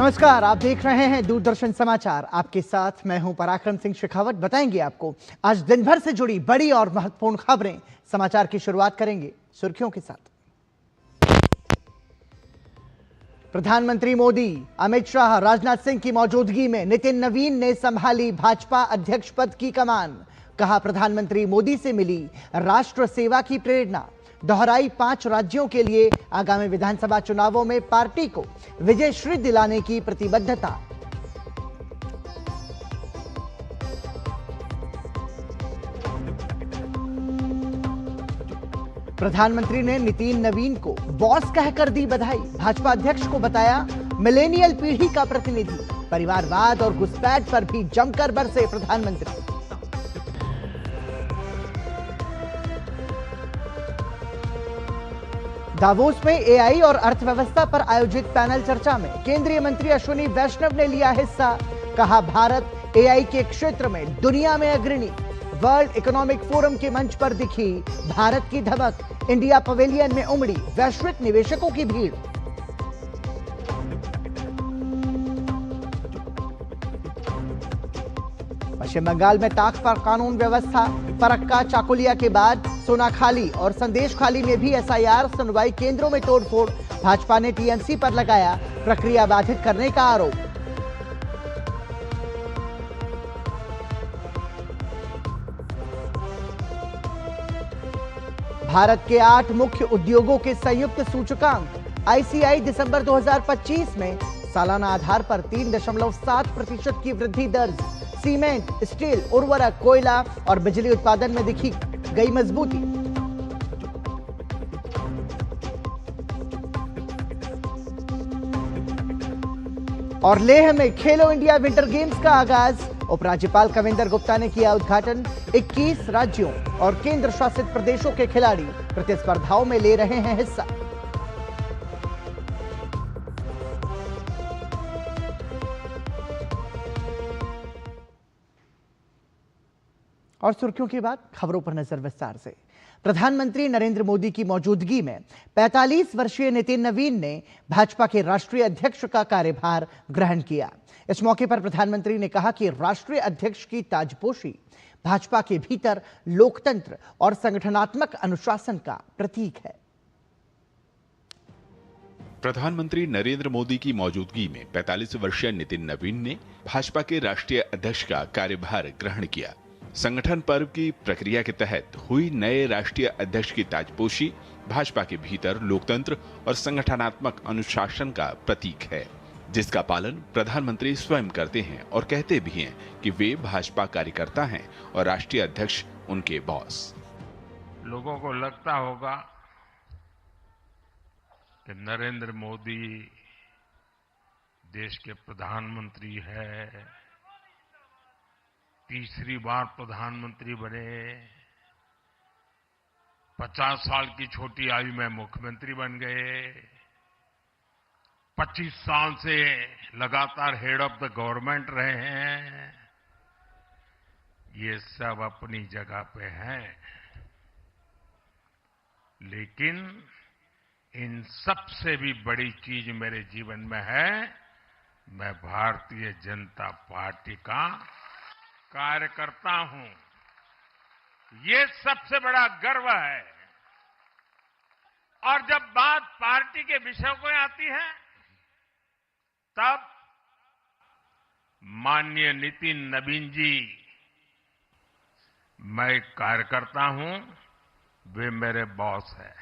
नमस्कार, आप देख रहे हैं दूरदर्शन समाचार। आपके साथ मैं हूं पराक्रम सिंह शेखावत। बताएंगे आपको आज दिन भर से जुड़ी बड़ी और महत्वपूर्ण खबरें। समाचार की शुरुआत करेंगे सुर्खियों के साथ। प्रधानमंत्री मोदी, अमित शाह, राजनाथ सिंह की मौजूदगी में नितिन नवीन ने संभाली भाजपा अध्यक्ष पद की कमान। कहा, प्रधानमंत्री मोदी से मिली राष्ट्र सेवा की प्रेरणा। दोहराई 5 राज्यों के लिए आगामी विधानसभा चुनावों में पार्टी को विजयश्री दिलाने की प्रतिबद्धता। प्रधानमंत्री ने नितिन नवीन को बॉस कहकर दी बधाई। भाजपा अध्यक्ष को बताया मिलेनियल पीढ़ी का प्रतिनिधि। परिवारवाद और घुसपैठ पर भी जमकर बरसे प्रधानमंत्री। दावोस में एआई और अर्थव्यवस्था पर आयोजित पैनल चर्चा में केंद्रीय मंत्री अश्विनी वैष्णव ने लिया हिस्सा। कहा, भारत एआई के क्षेत्र में दुनिया में अग्रणी। वर्ल्ड इकोनॉमिक फोरम के मंच पर दिखी भारत की धमक। इंडिया पवेलियन में उमड़ी वैश्विक निवेशकों की भीड़। पश्चिम बंगाल में ताक पर कानून व्यवस्था। फरक्का, चाकुलिया के बाद सोनाखाली और संदेशखाली में भी एसआईआर सुनवाई केंद्रों में तोड़फोड़। भाजपा ने टीएमसी पर लगाया प्रक्रिया बाधित करने का आरोप। भारत के 8 मुख्य उद्योगों के संयुक्त सूचकांक आईसीआई दिसंबर 2025 में सालाना आधार पर 3.7% की वृद्धि दर्ज। सीमेंट, स्टील, उर्वरक, कोयला और बिजली उत्पादन में दिखी गई मजबूती। और लेह में खेलो इंडिया विंटर गेम्स का आगाज। उपराज्यपाल कविंदर गुप्ता ने किया उद्घाटन। 21 राज्यों और केंद्र शासित प्रदेशों के खिलाड़ी प्रतिस्पर्धाओं में ले रहे हैं हिस्सा। और सुर्खियों के बाद खबरों पर नजर विस्तार से। प्रधानमंत्री नरेंद्र मोदी की मौजूदगी में 45 वर्षीय नितिन नवीन ने भाजपा के राष्ट्रीय अध्यक्ष का कार्यभार ग्रहण किया। इस मौके पर प्रधानमंत्री ने कहा कि राष्ट्रीय अध्यक्ष की ताजपोशी भाजपा के भीतर लोकतंत्र और संगठनात्मक अनुशासन का प्रतीक है। प्रधानमंत्री नरेंद्र मोदी की मौजूदगी में 45 वर्षीय नितिन नवीन ने भाजपा के राष्ट्रीय अध्यक्ष का कार्यभार ग्रहण किया। संगठन पर्व की प्रक्रिया के तहत हुई नए राष्ट्रीय अध्यक्ष की ताजपोशी भाजपा के भीतर लोकतंत्र और संगठनात्मक अनुशासन का प्रतीक है, जिसका पालन प्रधानमंत्री स्वयं करते हैं और कहते भी हैं कि वे भाजपा कार्यकर्ता हैं और राष्ट्रीय अध्यक्ष उनके बॉस। लोगों को लगता होगा कि नरेंद्र मोदी देश के प्रधानमंत्री है, तीसरी बार प्रधानमंत्री बने, 50 साल की छोटी आयु में मुख्यमंत्री बन गए, 25 साल से लगातार हेड ऑफ द गवर्नमेंट रहे हैं। ये सब अपनी जगह पे हैं, लेकिन इन सबसे भी बड़ी चीज मेरे जीवन में है, मैं भारतीय जनता पार्टी का कार्यकर्ता हूं। ये सबसे बड़ा गर्व है। और जब बात पार्टी के विषयों को आती है, तब माननीय नितिन नवीन जी, मैं एक कार्यकर्ता हूं, वे मेरे बॉस हैं।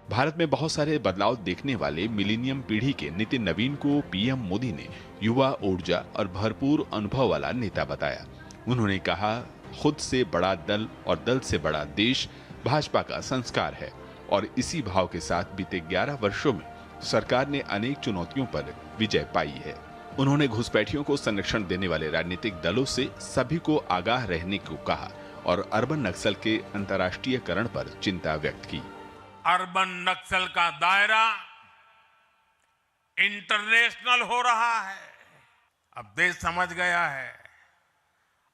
भारत में बहुत सारे बदलाव देखने वाले मिलेनियम पीढ़ी के नितिन नवीन को पीएम मोदी ने युवा, ऊर्जा और भरपूर अनुभव वाला नेता बताया। उन्होंने कहा, खुद से बड़ा दल और दल से बड़ा देश भाजपा का संस्कार है और इसी भाव के साथ बीते 11 वर्षों में सरकार ने अनेक चुनौतियों पर विजय पाई है। उन्होंने घुसपैठियों को संरक्षण देने वाले राजनीतिक दलों से सभी को आगाह रहने को कहा और अर्बन नक्सल के अंतर्राष्ट्रीयकरण पर चिंता व्यक्त की। अर्बन नक्सल का दायरा इंटरनेशनल हो रहा है। अब देश समझ गया है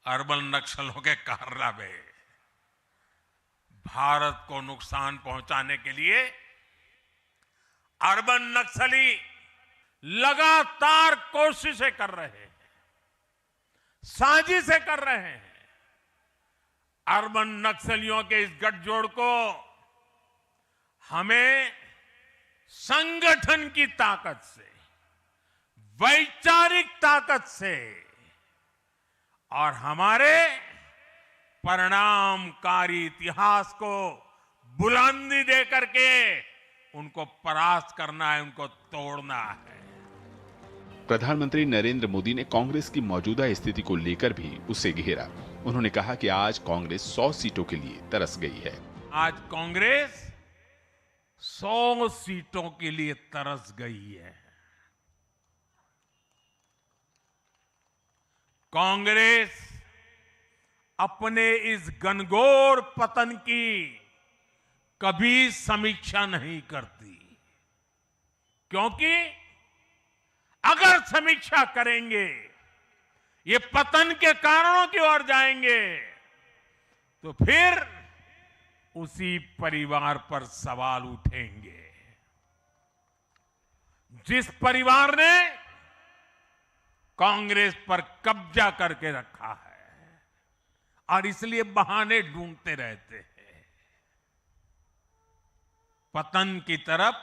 अर्बन नक्सलों के कारनामे। भारत को नुकसान पहुंचाने के लिए अर्बन नक्सली लगातार कोशिशें कर रहे हैं, साजिशें कर रहे हैं। अर्बन नक्सलियों के इस गठजोड़ को हमें संगठन की ताकत से, वैचारिक ताकत से और हमारे परिणामकारी इतिहास को बुलंदी दे करके उनको परास्त करना है, उनको तोड़ना है। प्रधानमंत्री नरेंद्र मोदी ने कांग्रेस की मौजूदा स्थिति को लेकर भी उसे घेरा। उन्होंने कहा कि आज कांग्रेस 100 सीटों के लिए तरस गई है। आज कांग्रेस 100 सीटों के लिए तरस गई है। कांग्रेस अपने इस घनघोर पतन की कभी समीक्षा नहीं करती, क्योंकि अगर समीक्षा करेंगे, ये पतन के कारणों की ओर जाएंगे, तो फिर उसी परिवार पर सवाल उठेंगे। जिस परिवार ने कांग्रेस पर कब्जा करके रखा है और इसलिए बहाने ढूंढते रहते हैं, पतन की तरफ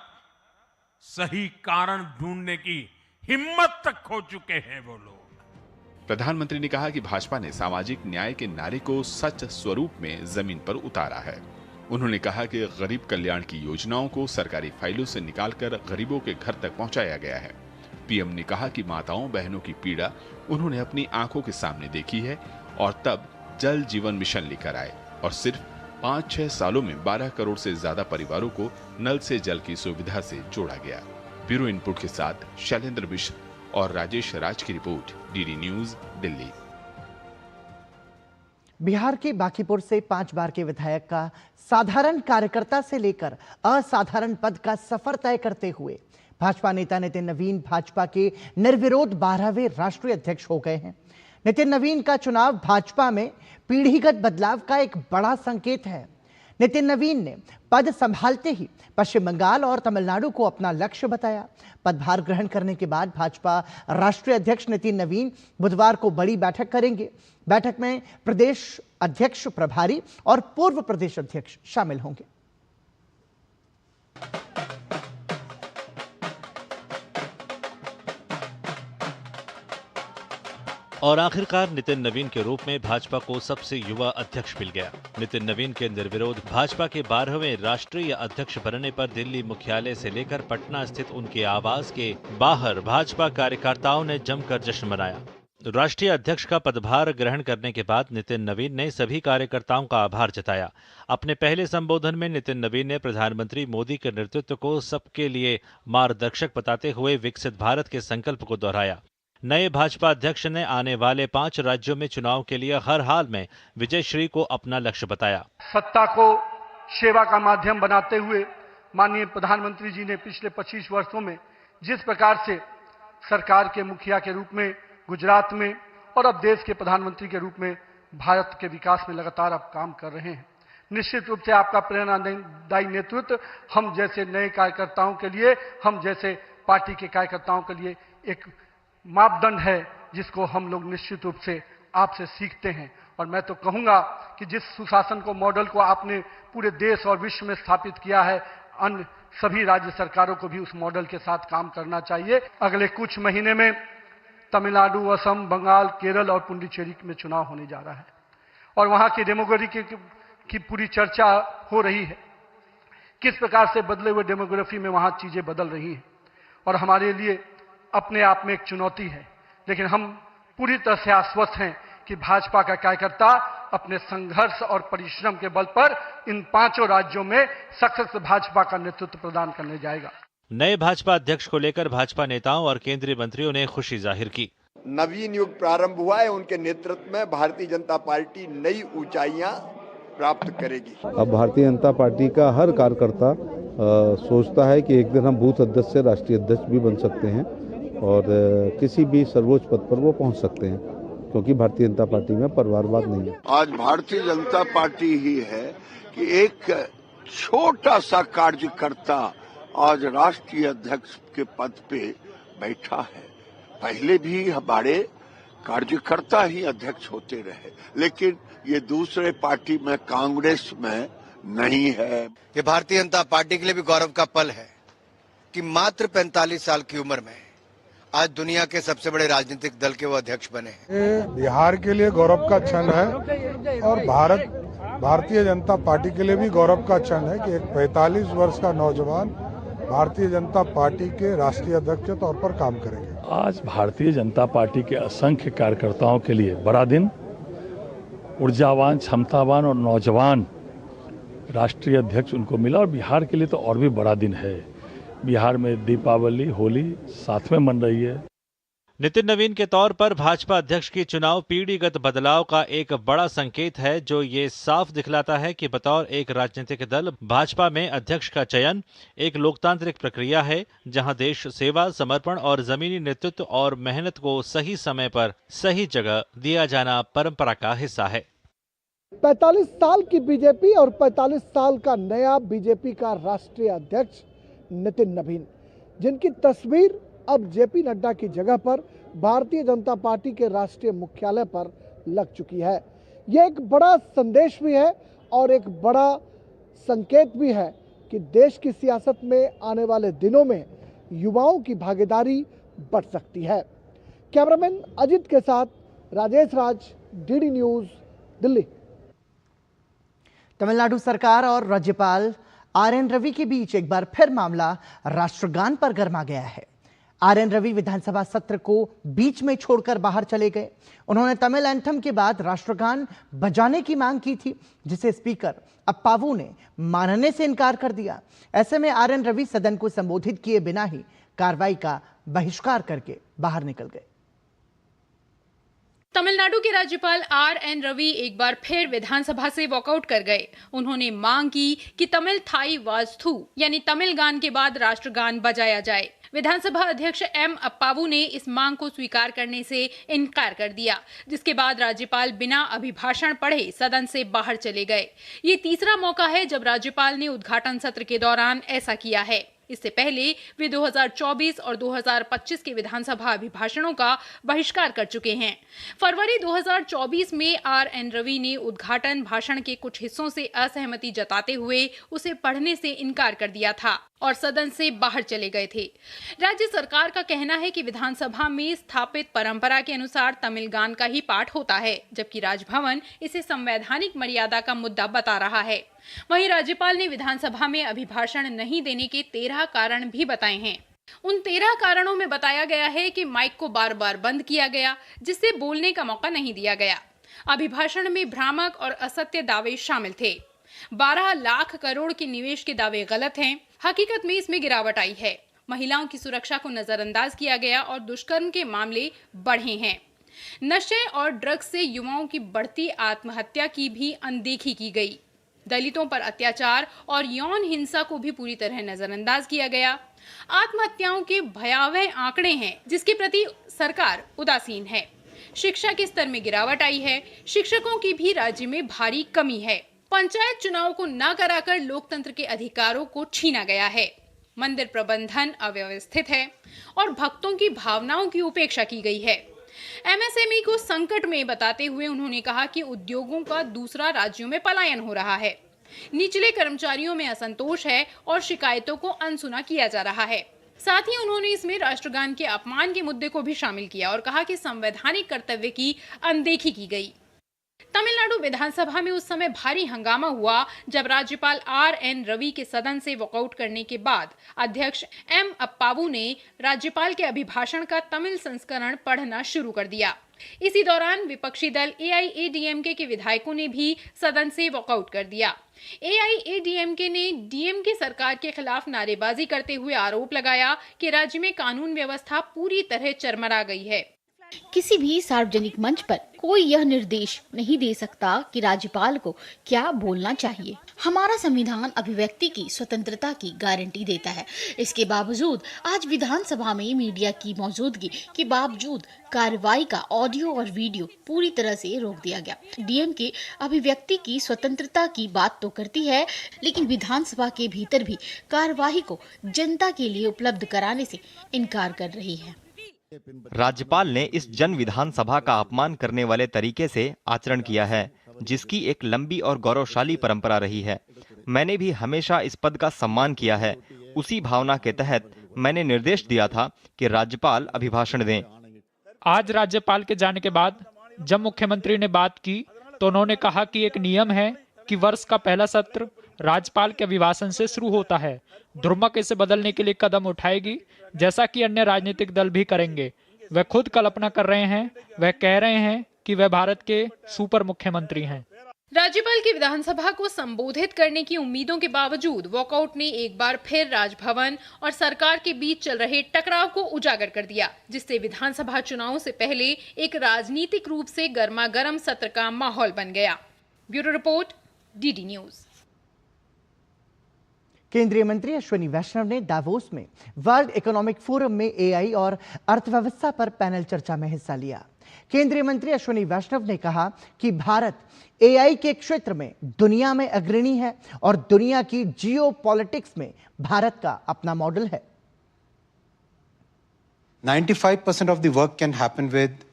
सही कारण ढूंढने की हिम्मत तक खो चुके हैं वो लोग। प्रधानमंत्री ने कहा कि भाजपा ने सामाजिक न्याय के नारे को सच स्वरूप में जमीन पर उतारा है। उन्होंने कहा कि गरीब कल्याण की योजनाओं को सरकारी फाइलों से निकालकर गरीबों के घर तक पहुंचाया गया है। पीएम ने कहा कि माताओं बहनों की पीड़ा उन्होंने अपनी आंखों के सामने देखी है और तब जल जीवन मिशन लेकर आए और सिर्फ 5-6 सालों में 12 करोड़ से ज्यादा परिवारों को नल से जल की सुविधा से जोड़ा गया। ब्यूरो इनपुट के साथ शैलेंद्र मिश्र और राजेश राज की report, DD news, Delhi. Bihar के बांकीपुर से 5 बार के विधायक का साधारण कार्यकर्ता से लेकर असाधारण पद का सफर तय करते हुए भाजपा नेता नितिन नवीन भाजपा के निर्विरोध 12वें राष्ट्रीय अध्यक्ष हो गए हैं। नितिन नवीन का चुनाव भाजपा में पीढ़ीगत बदलाव का एक बड़ा संकेत है। नितिन नवीन ने पद संभालते ही पश्चिम बंगाल और तमिलनाडु को अपना लक्ष्य बताया। पदभार ग्रहण करने के बाद भाजपा राष्ट्रीय अध्यक्ष नितिन नवीन बुधवार को बड़ी बैठक करेंगे। बैठक में प्रदेश अध्यक्ष प्रभारी और पूर्व प्रदेश अध्यक्ष शामिल होंगे। और आखिरकार नितिन नवीन के रूप में भाजपा को सबसे युवा अध्यक्ष मिल गया। नितिन नवीन के निर्विरोध भाजपा के 12वें राष्ट्रीय अध्यक्ष बनने पर दिल्ली मुख्यालय से लेकर पटना स्थित उनके आवास के बाहर भाजपा कार्यकर्ताओं ने जमकर जश्न मनाया। राष्ट्रीय अध्यक्ष का पदभार ग्रहण करने के बाद नितिन नवीन ने सभी कार्यकर्ताओं का आभार जताया। अपने पहले संबोधन में नितिन नवीन ने प्रधानमंत्री मोदी के नेतृत्व को सबके लिए मार्गदर्शक बताते हुए विकसित भारत के संकल्प को दोहराया। नए भाजपा अध्यक्ष ने आने वाले 5 राज्यों में चुनाव के लिए हर हाल में विजयश्री को अपना लक्ष्य बताया। सत्ता को सेवा का माध्यम बनाते हुए माननीय प्रधानमंत्री जी ने पिछले 25 वर्षों में जिस प्रकार से सरकार के मुखिया के रूप में गुजरात में और अब देश के प्रधानमंत्री के रूप में भारत के विकास में लगातार अब काम कर रहे हैं, निश्चित रूप से आपका प्रेरणादायी नेतृत्व हम जैसे नए कार्यकर्ताओं के लिए, हम जैसे पार्टी के कार्यकर्ताओं के लिए एक मापदंड है जिसको हम लोग निश्चित रूप से आपसे सीखते हैं। और मैं तो कहूंगा कि जिस सुशासन को मॉडल को आपने पूरे देश और विश्व में स्थापित किया है, अन्य सभी राज्य सरकारों को भी उस मॉडल के साथ काम करना चाहिए। अगले कुछ महीने में तमिलनाडु, असम, बंगाल, केरल और पुडुचेरी में चुनाव होने जा रहा है और वहां की डेमोग्राफी की पूरी चर्चा हो रही है। किस प्रकार से बदले हुए डेमोग्राफी में वहां चीजें बदल रही हैं और हमारे लिए अपने आप में एक चुनौती है, लेकिन हम पूरी तरह से आश्वस्त हैं कि भाजपा का कार्यकर्ता अपने संघर्ष और परिश्रम के बल पर इन 5 राज्यों में सशक्त भाजपा का नेतृत्व प्रदान करने जाएगा। नए भाजपा अध्यक्ष को लेकर भाजपा नेताओं और केंद्रीय मंत्रियों ने खुशी जाहिर की। नवीन युग प्रारंभ हुआ है, उनके नेतृत्व में भारतीय जनता पार्टी नई ऊंचाइयां प्राप्त करेगी। अब भारतीय जनता पार्टी का हर कार्यकर्ता सोचता है कि एक दिन हम बूथ अध्यक्ष से राष्ट्रीय अध्यक्ष भी बन सकते हैं और किसी भी सर्वोच्च पद पर वो पहुंच सकते हैं, क्योंकि भारतीय जनता पार्टी में परिवारवाद नहीं है। आज भारतीय जनता पार्टी ही है कि एक छोटा सा कार्यकर्ता आज राष्ट्रीय अध्यक्ष के पद पे बैठा है। पहले भी हमारे कार्यकर्ता ही अध्यक्ष होते रहे, लेकिन ये दूसरे पार्टी में, कांग्रेस में नहीं है। ये भारतीय जनता पार्टी के लिए भी गौरव का पल है कि मात्र 45 साल की उम्र में आज दुनिया के सबसे बड़े राजनीतिक दल के वो अध्यक्ष बने हैं। ये बिहार के लिए गौरव का क्षण है और भारतीय जनता पार्टी के लिए भी गौरव का क्षण है कि एक 45 वर्ष का नौजवान भारतीय जनता पार्टी के राष्ट्रीय अध्यक्ष के तौर पर काम करेंगे। आज भारतीय जनता पार्टी के असंख्य कार्यकर्ताओं के लिए बड़ा दिन, ऊर्जावान, क्षमतावान और नौजवान राष्ट्रीय अध्यक्ष उनको मिला और बिहार के लिए तो और भी बड़ा दिन है। बिहार में दीपावली, होली साथ में मन रही है। नितिन नवीन के तौर पर भाजपा अध्यक्ष की चुनाव पीढ़ीगत बदलाव का एक बड़ा संकेत है, जो ये साफ दिखलाता है कि बतौर एक राजनीतिक दल भाजपा में अध्यक्ष का चयन एक लोकतांत्रिक प्रक्रिया है, जहां देश सेवा, समर्पण और जमीनी नेतृत्व और मेहनत को सही समय पर सही जगह दिया जाना परंपरा का हिस्सा है। 45 साल की बीजेपी और 45 साल का नया बीजेपी का राष्ट्रीय अध्यक्ष नितिन नवीन, जिनकी तस्वीर अब जेपी नड्डा की जगह पर भारतीय जनता पार्टी के राष्ट्रीय मुख्यालय पर लग चुकी है। यह एक बड़ा संदेश भी है और एक बड़ा संकेत भी है कि देश की सियासत में आने वाले दिनों में युवाओं की भागीदारी बढ़ सकती है। कैमरामैन अजित के साथ राजेश राज, डीडी न्यूज, दिल्ली। तमिलनाडु सरकार और राज्यपाल आर.एन. रवि के बीच एक बार फिर मामला राष्ट्रगान पर गर्मा गया है। आर.एन. रवि विधानसभा सत्र को बीच में छोड़कर बाहर चले गए। उन्होंने तमिल एंथम के बाद राष्ट्रगान बजाने की मांग की थी, जिसे स्पीकर अप्पावू ने मानने से इनकार कर दिया। ऐसे में आर.एन. रवि सदन को संबोधित किए बिना ही कार्रवाई का बहिष्कार करके बाहर निकल गए। तमिलनाडु के राज्यपाल आर.एन. रवि एक बार फिर विधानसभा से वॉकआउट कर गए। उन्होंने मांग की कि तमिल थाई वास्तु यानी तमिल गान के बाद राष्ट्रगान बजाया जाए। विधानसभा अध्यक्ष एम अप्पावू ने इस मांग को स्वीकार करने से इनकार कर दिया, जिसके बाद राज्यपाल बिना अभिभाषण पढ़े सदन से बाहर चले गए। ये तीसरा मौका है जब राज्यपाल ने उद्घाटन सत्र के दौरान ऐसा किया है। इससे पहले वे 2024 और 2025 के विधानसभा अभिभाषणों का बहिष्कार कर चुके हैं। फरवरी 2024 में आर.एन. रवि ने उद्घाटन भाषण के कुछ हिस्सों से असहमति जताते हुए उसे पढ़ने से इनकार कर दिया था और सदन से बाहर चले गए थे। राज्य सरकार का कहना है कि विधानसभा में स्थापित परंपरा के अनुसार तमिल गान का ही पाठ होता है, जबकि राजभवन इसे संवैधानिक मर्यादा का मुद्दा बता रहा है। वहीं राज्यपाल ने विधानसभा में अभिभाषण नहीं देने के 13 कारण भी बताए हैं। उन 13 कारणों में बताया गया है कि माइक को बार बार बंद किया गया, जिससे बोलने का मौका नहीं दिया गया। अभिभाषण में भ्रामक और असत्य दावे शामिल थे। 12 लाख करोड़ के निवेश के दावे गलत हैं। हकीकत में इसमें गिरावट आई है। महिलाओं की सुरक्षा को नजरअंदाज किया गया और दुष्कर्म के मामले बढ़े हैं। नशे और ड्रग्स से युवाओं की बढ़ती आत्महत्या की भी अनदेखी की गई। दलितों पर अत्याचार और यौन हिंसा को भी पूरी तरह नजरअंदाज किया गया। आत्महत्याओं के भयावह आंकड़े हैं, जिसके प्रति सरकार उदासीन है। शिक्षा के स्तर में गिरावट आई है। शिक्षकों की भी राज्य में भारी कमी है। पंचायत चुनाव को न कराकर लोकतंत्र के अधिकारों को छीना गया है। मंदिर प्रबंधन अव्यवस्थित है और भक्तों की भावनाओं की उपेक्षा की गई है। एमएसएमई को संकट में बताते हुए उन्होंने कहा कि उद्योगों का दूसरा राज्यों में पलायन हो रहा है। निचले कर्मचारियों में असंतोष है और शिकायतों को अनसुना किया जा रहा है। साथ ही उन्होंने इसमें राष्ट्रगान के अपमान के मुद्दे को भी शामिल किया और कहा कि संवैधानिक कर्तव्य की अनदेखी की गई। तमिलनाडु विधानसभा में उस समय भारी हंगामा हुआ जब राज्यपाल आर.एन. रवि के सदन से वॉकआउट करने के बाद अध्यक्ष एम अप्पावू ने राज्यपाल के अभिभाषण का तमिल संस्करण पढ़ना शुरू कर दिया। इसी दौरान विपक्षी दल एआईएडीएमके के विधायकों ने भी सदन से वॉकआउट कर दिया। एआईएडीएमके ने डीएमके सरकार के खिलाफ नारेबाजी करते हुए आरोप लगाया कि राज्य में कानून व्यवस्था पूरी तरह चरमरा गई है। किसी भी सार्वजनिक मंच पर कोई यह निर्देश नहीं दे सकता कि राज्यपाल को क्या बोलना चाहिए। हमारा संविधान अभिव्यक्ति की स्वतंत्रता की गारंटी देता है। इसके बावजूद आज विधानसभा में मीडिया की मौजूदगी के बावजूद कार्रवाई का ऑडियो और वीडियो पूरी तरह से रोक दिया गया। डीएमके अभिव्यक्ति की स्वतंत्रता की बात तो करती है, लेकिन विधानसभा के भीतर भी कार्यवाही को जनता के लिए उपलब्ध कराने से इनकार कर रही है। राज्यपाल ने इस जन विधानसभा का अपमान करने वाले तरीके से आचरण किया है, जिसकी एक लंबी और गौरवशाली परंपरा रही है। मैंने भी हमेशा इस पद का सम्मान किया है। उसी भावना के तहत मैंने निर्देश दिया था कि राज्यपाल अभिभाषण दें। आज राज्यपाल के जाने के बाद जब मुख्यमंत्री ने बात की तो उन्होंने कहा कि एक नियम है कि वर्ष का पहला सत्र राज्यपाल के अभिभाषण से शुरू होता है। दुर्मुख इसे बदलने के लिए कदम उठाएगी, जैसा कि अन्य राजनीतिक दल भी करेंगे। वह खुद कल्पना कर रहे हैं, वह कह रहे हैं कि वह भारत के सुपर मुख्यमंत्री हैं। राज्यपाल की विधानसभा को संबोधित करने की उम्मीदों के बावजूद वॉकआउट ने एक बार फिर राजभवन और सरकार के बीच चल रहे टकराव को उजागर कर दिया, जिससे विधानसभा चुनाव से पहले एक राजनीतिक रूप से गर्मागर्म सत्र का माहौल बन गया। Bureau report, DD news. केंद्रीय मंत्री अश्विनी वैष्णव ने दावोस में वर्ल्ड इकोनॉमिक फोरम में एआई और अर्थव्यवस्था पर पैनल चर्चा में हिस्सा लिया। केंद्रीय मंत्री अश्विनी वैष्णव ने कहा कि भारत एआई के क्षेत्र में दुनिया में अग्रणी है और दुनिया की जियोपॉलिटिक्स में भारत का अपना मॉडल है। 95% of the work can happen with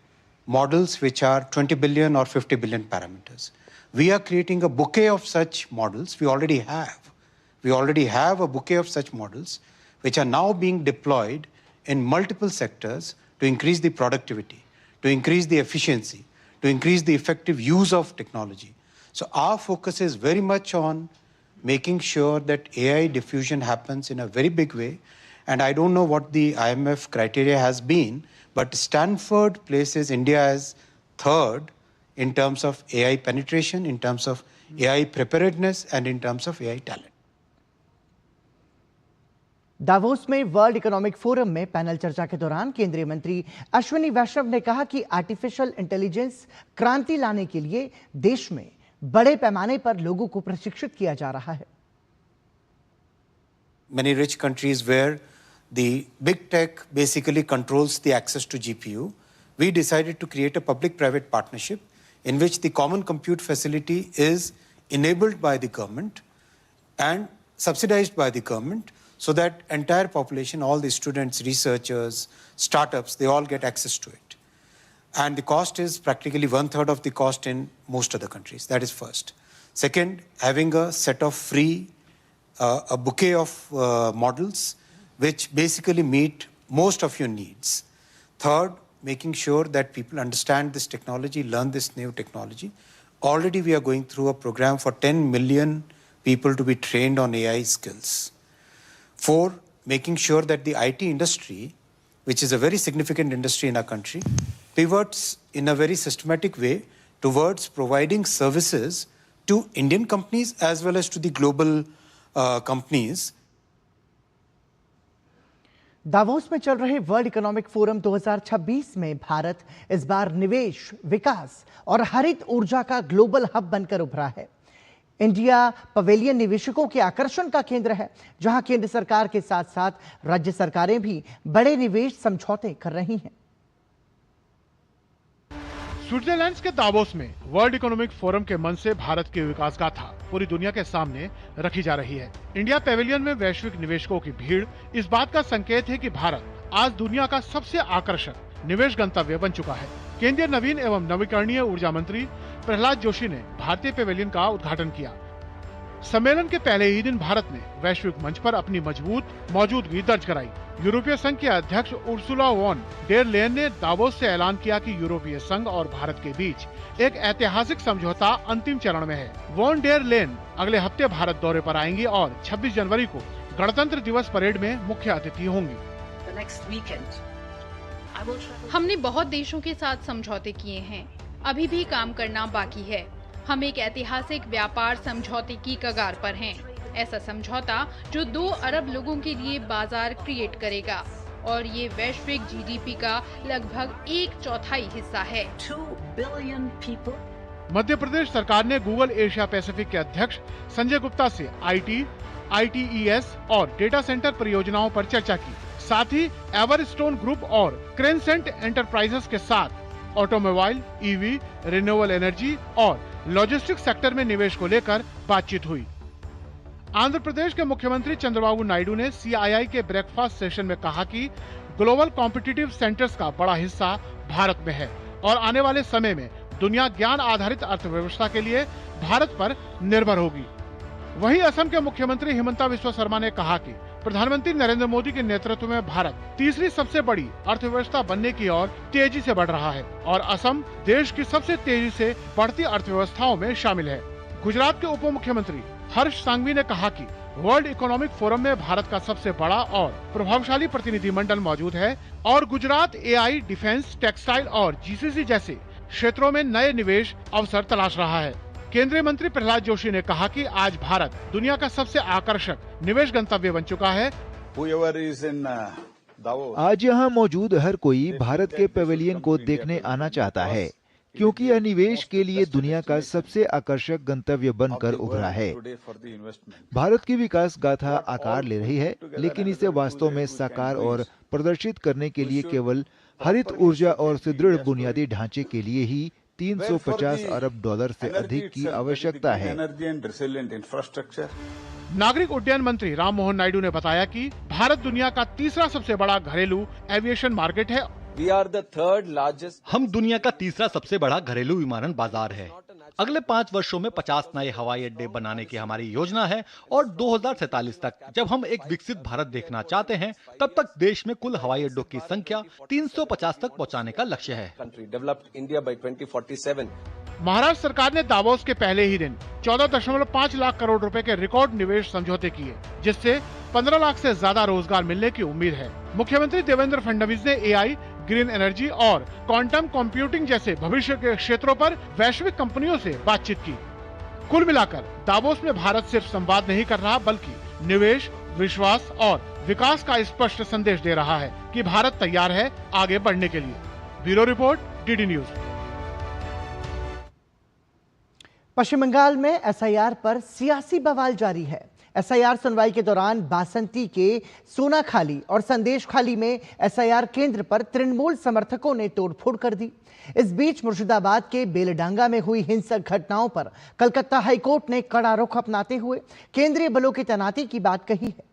models which are 20 billion or 50 billion parameters. We are creating a bouquet of such models. We already have a bouquet of such models which are now being deployed in multiple sectors to increase the productivity, to increase the efficiency, to increase the effective use of technology. So our focus is very much on making sure that AI diffusion happens in a very big way. And I don't know what the IMF criteria has been, but Stanford places India as third in terms of AI penetration, in terms of AI preparedness, and in terms of AI talent. Davos में world economic forum में panel चर्चा के दौरान केंद्रीय मंत्री अश्विनी वैष्णव ने कहा कि आर्टिफिशियल इंटेलिजेंस क्रांति लाने के लिए देश में बड़े पैमाने पर लोगों को प्रशिक्षित किया जा रहा है। Many rich countries where the big tech basically controls the access to GPU, we decided to create a public-private partnership in which the common compute facility is enabled by the government and subsidized by the government, so that entire population, all the students, researchers, startups, they all get access to it. And the cost is practically 1/3 of the cost in most other countries. That is first. Second, having a set of free, a bouquet of models which basically meet most of your needs. Third, making sure that people understand this technology, learn this new technology. Already we are going through a program for 10 million people to be trained on AI skills. 4, making sure that the IT industry, which is a very significant industry in our country, pivots in a very systematic way towards providing services to Indian companies as well as to the global companies. Davos में चल रहे world economic forum 2026 में भारत इस बार निवेश, विकास और हरित ऊर्जा का ग्लोबल हब बनकर उभरा है। इंडिया पवेलियन निवेशकों के आकर्षण का केंद्र है, जहां केंद्र सरकार के साथ साथ राज्य सरकारें भी बड़े निवेश समझौते कर रही हैं। स्विट्जरलैंड के दावोस में वर्ल्ड इकोनॉमिक फोरम के मंच से भारत की विकास गाथा पूरी दुनिया के सामने रखी जा रही है। इंडिया पेविलियन में वैश्विक निवेशकों की भीड़ इस बात का संकेत है कि भारत आज दुनिया का सबसे आकर्षक निवेश गंतव्य बन चुका है। केंद्रीय नवीन एवं नवीकरणीय ऊर्जा मंत्री प्रहलाद जोशी ने भारतीय पेविलियन का उद्घाटन किया। सम्मेलन के पहले ही दिन भारत ने वैश्विक मंच पर अपनी मजबूत मौजूदगी दर्ज कराई। यूरोपीय संघ के अध्यक्ष उर्सुला वॉन डेर लेयन ने दावोस से ऐलान किया कि यूरोपीय संघ और भारत के बीच एक ऐतिहासिक समझौता अंतिम चरण में है। वॉन डेर लेयन अगले हफ्ते भारत दौरे पर आएंगी और 26 जनवरी को गणतंत्र दिवस परेड में मुख्य अतिथि होंगी। हमने बहुत देशों के साथ समझौते किए हैं, अभी भी काम करना बाकी है। हम एक ऐतिहासिक व्यापार समझौते की कगार पर हैं। ऐसा समझौता जो 2 अरब लोगों के लिए बाजार क्रिएट करेगा। और ये वैश्विक जीडीपी का लगभग 1/4 हिस्सा है। 2 billion people. मध्य प्रदेश सरकार ने गूगल एशिया पैसिफिक के अध्यक्ष संजय गुप्ता से आईटी, ITES और डेटा सेंटर परियोजनाओं पर चर्चा की। साथ ही एवरस्टोन ग्रुप और क्रेनसेंट एंटरप्राइजेस के साथ ऑटोमोबाइल, ईवी, रिन्यूएबल एनर्जी और लॉजिस्टिक्स सेक्टर में निवेश को लेकर बातचीत हुई। आंध्र प्रदेश के मुख्यमंत्री चंद्रबाबू नायडू ने CII के ब्रेकफास्ट सेशन में कहा कि ग्लोबल कॉम्पिटिटिव सेंटर्स का बड़ा हिस्सा भारत में है और आने वाले समय में दुनिया ज्ञान आधारित अर्थव्यवस्था के लिए भारत पर निर्भर होगी। वहीं असम के मुख्यमंत्री हिमंता बिस्वा शर्मा ने कहा कि प्रधानमंत्री नरेंद्र मोदी के नेतृत्व में भारत तीसरी सबसे बड़ी अर्थव्यवस्था बनने की ओर तेजी से बढ़ रहा है और असम देश की सबसे तेजी से बढ़ती अर्थव्यवस्थाओं में शामिल है। गुजरात के उप मुख्यमंत्री हर्ष सांघवी ने कहा कि वर्ल्ड इकोनॉमिक फोरम में भारत का सबसे बड़ा और प्रभावशाली प्रतिनिधिमंडल मौजूद है और गुजरात AI, डिफेंस, टेक्सटाइल और GCC जैसे क्षेत्रों में नए निवेश अवसर तलाश रहा है। केंद्रीय मंत्री प्रहलाद जोशी ने कहा कि आज भारत दुनिया का सबसे आकर्षक निवेश गंतव्य बन चुका है। आज यहाँ मौजूद हर कोई भारत के पेविलियन को देखने आना चाहता है क्योंकि यह निवेश के लिए दुनिया का सबसे आकर्षक गंतव्य बनकर उभरा है। भारत की विकास गाथा आकार ले रही है, लेकिन इसे वास्तव में साकार और प्रदर्शित करने के लिए केवल हरित ऊर्जा और सुदृढ़ बुनियादी ढांचे के लिए ही 350 अरब डॉलर से अधिक की आवश्यकता है। नागरिक उड्डयन मंत्री राम मोहन नायडू ने बताया कि भारत दुनिया का तीसरा सबसे बड़ा घरेलू एविएशन मार्केट है। हम दुनिया का तीसरा सबसे बड़ा घरेलू विमानन बाजार है। अगले 5 वर्षों में 50 नए हवाई अड्डे बनाने की हमारी योजना है और 2047 तक जब हम एक विकसित भारत देखना चाहते हैं, तब तक देश में कुल हवाई अड्डों की संख्या 350 तक पहुंचाने का लक्ष्य है। महाराष्ट्र सरकार ने दावोस के पहले ही दिन 14.5 लाख करोड़ रुपए के रिकॉर्ड निवेश समझौते किए, जिससे 15 लाख से ज्यादा रोजगार मिलने की उम्मीद है। मुख्यमंत्री देवेंद्र फडणवीस ने AI, ग्रीन एनर्जी और क्वांटम कंप्यूटिंग जैसे भविष्य के क्षेत्रों पर वैश्विक कंपनियों से बातचीत की। कुल मिलाकर दावोस में भारत सिर्फ संवाद नहीं कर रहा, बल्कि निवेश, विश्वास और विकास का स्पष्ट संदेश दे रहा है कि भारत तैयार है आगे बढ़ने के लिए। Bureau report, DD news. Paschim Bengal में SIR पर सियासी बवाल जारी है। SIR सुनवाई के दौरान बासंती के सोनाखाली और संदेशखाली में SIR केंद्र पर तृणमूल समर्थकों ने तोड़फोड़ कर दी। इस बीच मुर्शिदाबाद के बेलडांगा में हुई हिंसक घटनाओं पर कलकत्ता हाईकोर्ट ने कड़ा रुख अपनाते हुए केंद्रीय बलों की तैनाती की बात कही है।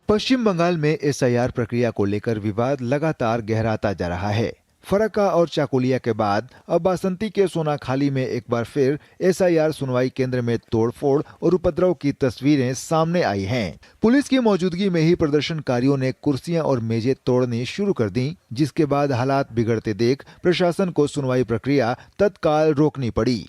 पश्चिम बंगाल में SIR प्रक्रिया को लेकर विवाद लगातार गहराता जा रहा है। फरक्का और चाकुलिया के बाद अब बासंती के सोनाखाली में एक बार फिर SIR सुनवाई केंद्र में तोड़फोड़ और उपद्रव की तस्वीरें सामने आई हैं। पुलिस की मौजूदगी में ही प्रदर्शनकारियों ने कुर्सियां और मेजें तोड़नी शुरू कर दी, जिसके बाद हालात बिगड़ते देख प्रशासन को सुनवाई प्रक्रिया तत्काल रोकनी पड़ी।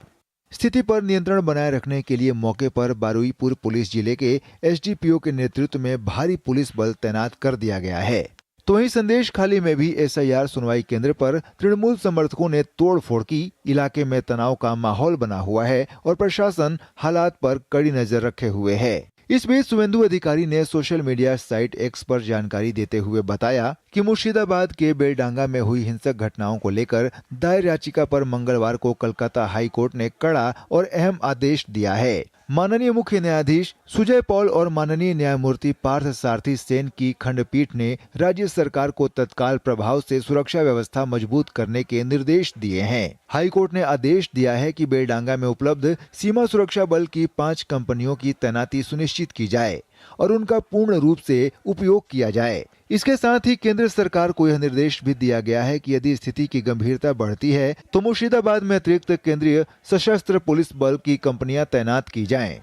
स्थिति पर नियंत्रण बनाए रखने के लिए मौके पर बारुईपुर पुलिस जिले के SDPO के नेतृत्व में भारी पुलिस बल तैनात कर दिया गया है। तो वहीं संदेशखाली में भी SIR सुनवाई केंद्र पर तृणमूल समर्थकों ने तोड़फोड़ की। इलाके में तनाव का माहौल बना हुआ है और प्रशासन हालात पर कड़ी नजर रखे हुए है। इस बीच शुभेंदु अधिकारी ने सोशल मीडिया साइट X पर जानकारी देते हुए बताया कि मुर्शिदाबाद के बेलडांगा में हुई हिंसक घटनाओं को लेकर दायर याचिका पर मंगलवार को कलकत्ता हाई कोर्ट ने कड़ा और अहम आदेश दिया है। माननीय मुख्य न्यायाधीश सुजय पॉल और माननीय न्यायमूर्ति पार्थ सारथी सेन की खंडपीठ ने राज्य सरकार को तत्काल प्रभाव से सुरक्षा व्यवस्था मजबूत करने के निर्देश दिए हैं। हाईकोर्ट ने आदेश दिया है कि बेलडांगा में उपलब्ध सीमा सुरक्षा बल की 5 कंपनियों की तैनाती सुनिश्चित की जाए और उनका पूर्ण रूप से उपयोग किया जाए। इसके साथ ही केंद्र सरकार को यह निर्देश भी दिया गया है कि यदि स्थिति की गंभीरता बढ़ती है तो मुर्शिदाबाद में अतिरिक्त केंद्रीय सशस्त्र पुलिस बल की कंपनियां तैनात की जाएं।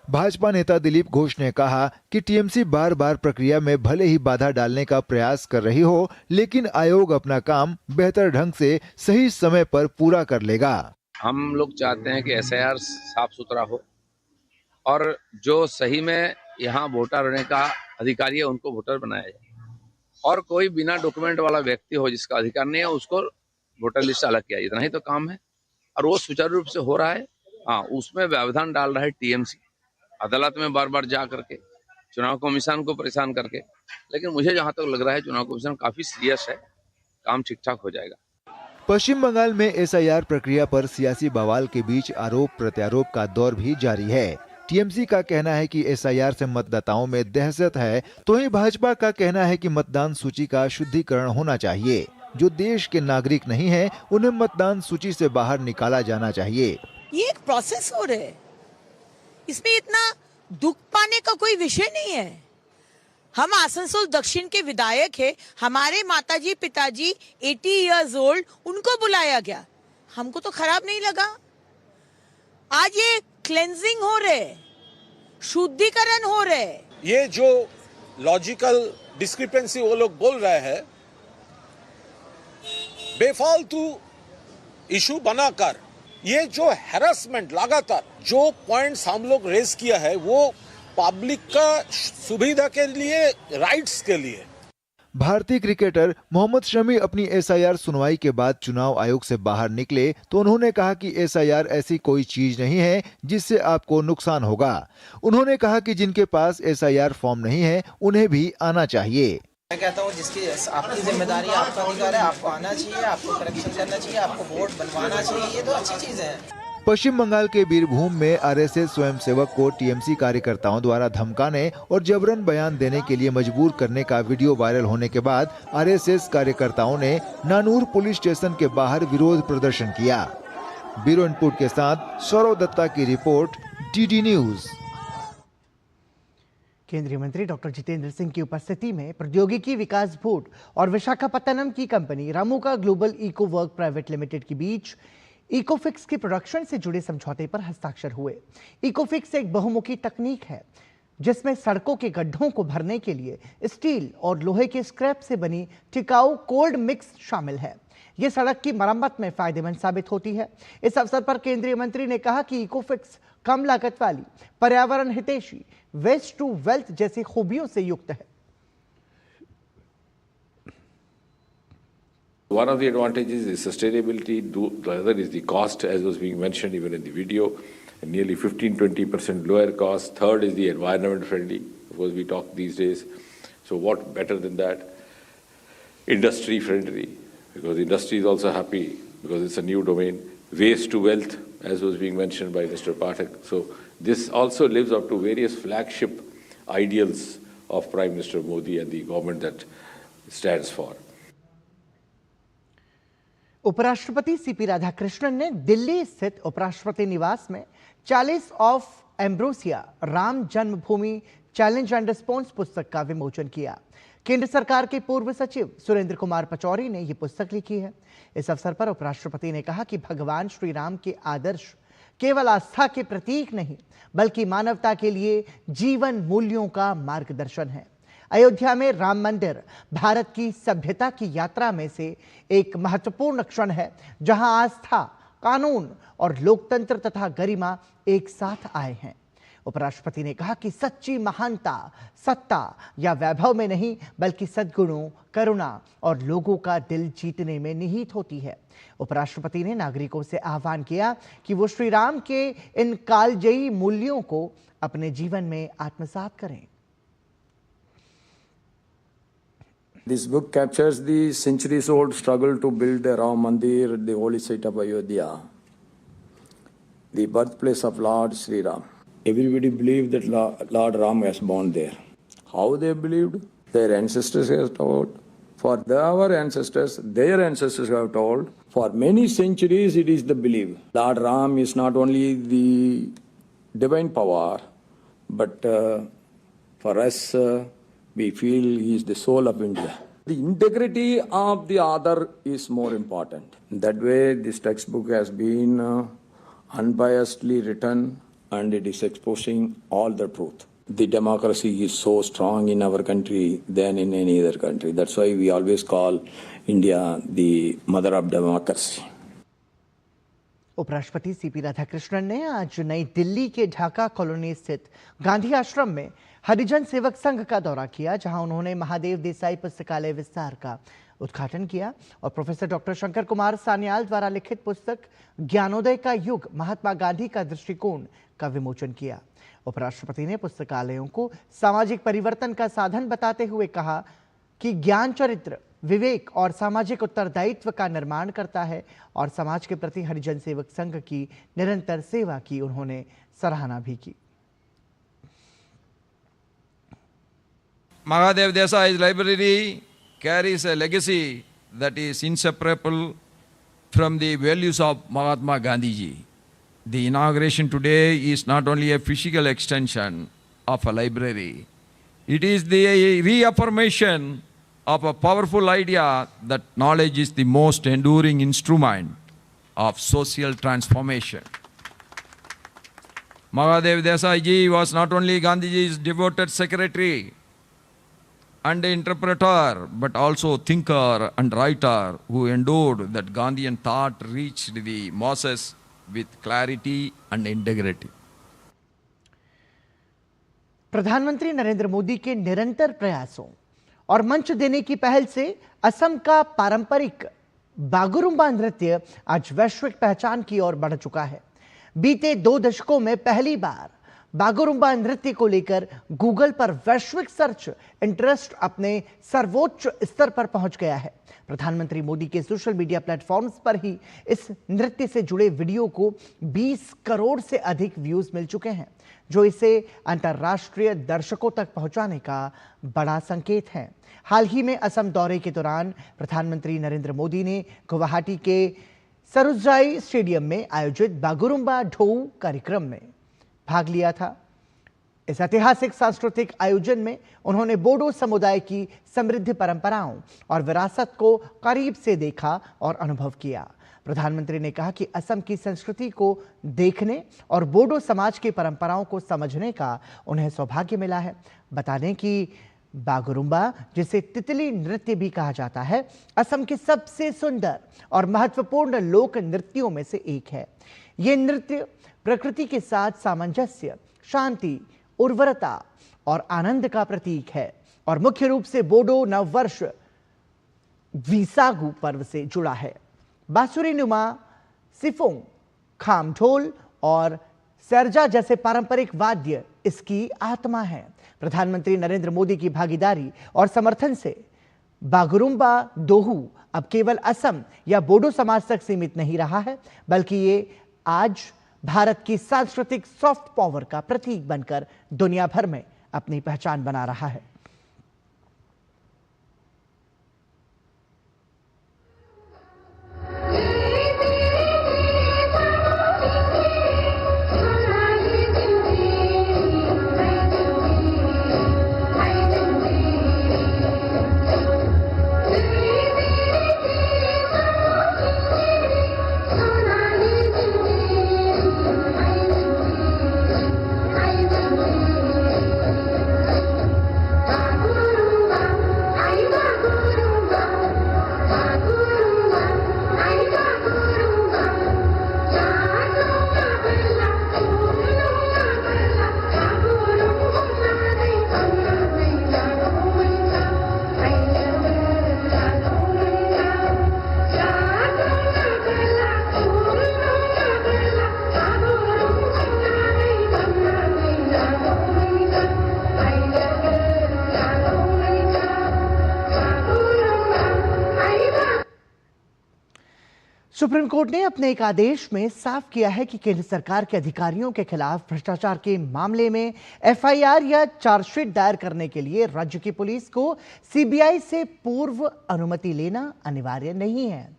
भाजपा नेता दिलीप घोष ने कहा कि TMC बार बार प्रक्रिया में भले ही बाधा डालने का प्रयास कर रही हो, लेकिन आयोग अपना काम बेहतर ढंग से सही समय पर पूरा कर लेगा। हम लोग चाहते हैं कि SIR साफ सुथरा हो और जो सही में यहाँ वोटर रहने का अधिकारी है उनको वोटर बनाया जाए और कोई बिना डॉक्यूमेंट वाला व्यक्ति हो जिसका अधिकार नहीं है उसको वोटर लिस्ट अलग किया, इतना ही तो काम है और वो सुचारू रूप से हो रहा है। हाँ, उसमें व्यवधान डाल रहा है TMC, अदालत में बार बार जा करके चुनाव कमीशन को परेशान करके। लेकिन मुझे जहां तक लग रहा है चुनाव कमीशन काफी सीरियस है, काम ठीक ठाक हो जाएगा। पश्चिम बंगाल में एसआईआर प्रक्रिया पर सियासी बवाल के बीच आरोप प्रत्यारोप का दौर भी जारी है। टीएमसी का कहना है कि एसआईआर से मतदाताओं में दहशत है, तो ही भाजपा का कहना है कि मतदान सूची का शुद्धिकरण होना चाहिए। जो देश के नागरिक नहीं हैं, उन्हें मतदान सूची से बाहर निकाला जाना चाहिए। ये एक प्रोसेस हो रहा है, इसमें इतना दुख पाने का कोई विषय नहीं है। हम आसनसोल दक्षिण के विधायक हैं, हमारे माताजी पिताजी 80 इयर्स ओल्ड, उनको बुलाया गया, हमको तो खराब नहीं लगा। आज ये क्लेंजिंग हो रहे, शुद्धिकरण हो रहे। ये जो लॉजिकल डिस्क्रिपेंसी वो लोग बोल रहे हैं, बेफालतू इशू बनाकर ये जो हैरेसमेंट लगातार जो पॉइंट्स हम लोग रेज किया है वो पब्लिक का सुविधा के लिए, राइट्स के लिए। भारतीय क्रिकेटर मोहम्मद शमी अपनी एसआईआर सुनवाई के बाद चुनाव आयोग से बाहर निकले तो उन्होंने कहा कि एसआईआर ऐसी कोई चीज नहीं है जिससे आपको नुकसान होगा। उन्होंने कहा कि जिनके पास एसआईआर फॉर्म नहीं है उन्हें भी आना चाहिए। मैं कहता हूँ जिसकी आपकी जिम्मेदारी, आपका अधिकार है, आपको आना चाहिए, आपको करेक्शन करना चाहिए, आपको वोट बनवाना चाहिए, ये तो अच्छी चीज है। पश्चिम बंगाल के बीरभूम में आरएसएस स्वयंसेवक को टीएमसी कार्यकर्ताओं द्वारा धमकाने और जबरन बयान देने के लिए मजबूर करने का वीडियो वायरल होने के बाद आरएसएस कार्यकर्ताओं ने नानूर पुलिस स्टेशन के बाहर विरोध प्रदर्शन किया। ब्यूरो इनपुट के साथ सौरव दत्ता की रिपोर्ट, डीडी न्यूज। केंद्रीय मंत्री डॉक्टर जितेंद्र सिंह की उपस्थिति में प्रौद्योगिकी विकास बोर्ड और विशाखापत्तनम की company Ramuka global eco work private limited के बीच इकोफिक्स की प्रोडक्शन से जुड़े समझौते पर हस्ताक्षर हुए। इकोफिक्स एक बहुमुखी तकनीक है जिसमें सड़कों के गड्ढों को भरने के लिए स्टील और लोहे के स्क्रैप से बनी टिकाऊ कोल्ड मिक्स शामिल है। यह सड़क की मरम्मत में फायदेमंद साबित होती है। इस अवसर पर केंद्रीय मंत्री ने कहा कि इकोफिक्स कम लागत वाली, पर्यावरण हितैषी, वेस्ट टू वेल्थ जैसी खूबियों से युक्त है। One of the advantages is sustainability, the other is the cost, as was being mentioned even in the video, nearly 15-20% lower cost. Third is the environment friendly, because we talk these days. So what better than that? Industry friendly, because industry is also happy, because it's a new domain. Waste to wealth, as was being mentioned by Mr. Pathak. So this also lives up to various flagship ideals of Prime Minister Modi and the government that stands for. उपराष्ट्रपति CP Radhakrishnan ने दिल्ली स्थित उपराष्ट्रपति निवास में 40 of ambrosia Ram Janmabhoomi challenge and response पुस्तक का विमोचन किया। केंद्र सरकार के पूर्व सचिव सुरेंद्र कुमार पचौरी ने यह पुस्तक लिखी है। इस अवसर पर उपराष्ट्रपति ने कहा कि भगवान श्री राम के आदर्श केवल आस्था के प्रतीक नहीं बल्कि मानवता के लिए जीवन मूल्यों का मार्गदर्शन है। अयोध्या में राम मंदिर भारत की सभ्यता की यात्रा में से एक महत्वपूर्ण क्षण है जहां आस्था, कानून और लोकतंत्र तथा गरिमा एक साथ आए हैं। उपराष्ट्रपति ने कहा कि सच्ची महानता सत्ता या वैभव में नहीं बल्कि सद्गुणों, करुणा और लोगों का दिल जीतने में निहित होती है। उपराष्ट्रपति ने नागरिकों से आह्वान किया कि वो श्री राम के इन कालजयी मूल्यों को अपने जीवन में आत्मसात करें। This book captures the centuries-old struggle to build the Ram Mandir, the holy site of Ayodhya, the birthplace of Lord Sri Ram. Everybody believed that Lord Ram was born there. How they believed? Their ancestors have told. For our ancestors, their ancestors have told. For many centuries, it is the belief. Lord Ram is not only the divine power, but for us, we feel he is the soul of India. The integrity of the author is more important. That way, this textbook has been unbiasedly written and it is exposing all the truth. The democracy is so strong in our country than in any other country. That's why we always call India the mother of democracy. उपराष्ट्रपति CP Radhakrishnan ने आज नई दिल्ली के Dhaka colony स्थित गांधी आश्रम में हरिजन सेवक संघ का दौरा किया, जहां उन्होंने महादेव देसाई पुस्तकालय विस्तार का उद्घाटन किया और प्रोफेसर डॉक्टर शंकर कुमार सान्याल द्वारा लिखित पुस्तक ज्ञानोदय का युग महात्मा गांधी का दृष्टिकोण का विमोचन किया। उपराष्ट्रपति ने पुस्तकालयों को सामाजिक परिवर्तन का साधन बताते हुए कहा कि ज्ञान चरित्र, विवेक और सामाजिक उत्तरदायित्व का निर्माण करता है और समाज के प्रति हरिजन सेवक संघ की निरंतर सेवा की उन्होंने सराहना भी की। Mahadev Desai's library carries a legacy that is inseparable from the values of Mahatma Gandhi ji. The inauguration today is not only a physical extension of a library, it is the reaffirmation of a powerful idea that knowledge is the most enduring instrument of social transformation. Mahadev Desai ji was not only Gandhiji's devoted secretary and interpreter, but also thinker and writer who endured that Gandhian thought reached the masses with clarity and integrity. प्रधानमंत्री नरेंद्र मोदी के निरंतर प्रयासों और मंच देने की पहल से असम का पारंपरिक बागुरुम्बा नृत्य आज वैश्विक पहचान की ओर बढ़ चुका है। बीते 2 दशकों में पहली बार बागुरुम्बा नृत्य को लेकर गूगल पर वैश्विक सर्च इंटरेस्ट अपने सर्वोच्च स्तर पर पहुंच गया है। प्रधानमंत्री मोदी के सोशल मीडिया प्लेटफॉर्म्स पर ही इस नृत्य से जुड़े वीडियो को 20 करोड़ से अधिक व्यूज मिल चुके हैं, जो इसे अंतर्राष्ट्रीय दर्शकों तक पहुंचाने का बड़ा संकेत है। हाल ही में असम दौरे के दौरान प्रधानमंत्री नरेंद्र मोदी ने गुवाहाटी के सरुसजाई स्टेडियम में आयोजित बागुरुम्बा ढोऊ कार्यक्रम में भाग लिया था। इस ऐतिहासिक सांस्कृतिक आयोजन में उन्होंने बोडो समुदाय की समृद्ध परंपराओं और विरासत को करीब से देखा और अनुभव किया। प्रधानमंत्री ने कहा कि असम की संस्कृति को देखने और बोडो समाज की परंपराओं को समझने का उन्हें सौभाग्य मिला है। बता दें कि बागुरुम्बा, जिसे तितली नृत्य भी कहा जाता है, असम के सबसे सुंदर और महत्वपूर्ण लोक नृत्यों में से एक है। ये नृत्य प्रकृति के साथ सामंजस्य, शांति, उर्वरता और आनंद का प्रतीक है और मुख्य रूप से बोडो नववर्ष वीसागु पर्व से जुड़ा है। बांसुरी नुमा, सिफोंग, खामढोल और सरजा जैसे पारंपरिक वाद्य इसकी आत्मा है। प्रधानमंत्री नरेंद्र मोदी की भागीदारी और समर्थन से बागुरुम्बा दोहू अब केवल असम या बोडो समाज तक सीमित नहीं रहा है, बल्कि ये आज भारत की सांस्कृतिक सॉफ्ट पावर का प्रतीक बनकर दुनिया भर में अपनी पहचान बना रहा है। सुप्रीम कोर्ट ने अपने एक आदेश में साफ किया है कि केंद्र सरकार के अधिकारियों के खिलाफ भ्रष्टाचार के मामले में एफआईआर या चार्जशीट दायर करने के लिए राज्य की पुलिस को सीबीआई से पूर्व अनुमति लेना अनिवार्य नहीं है।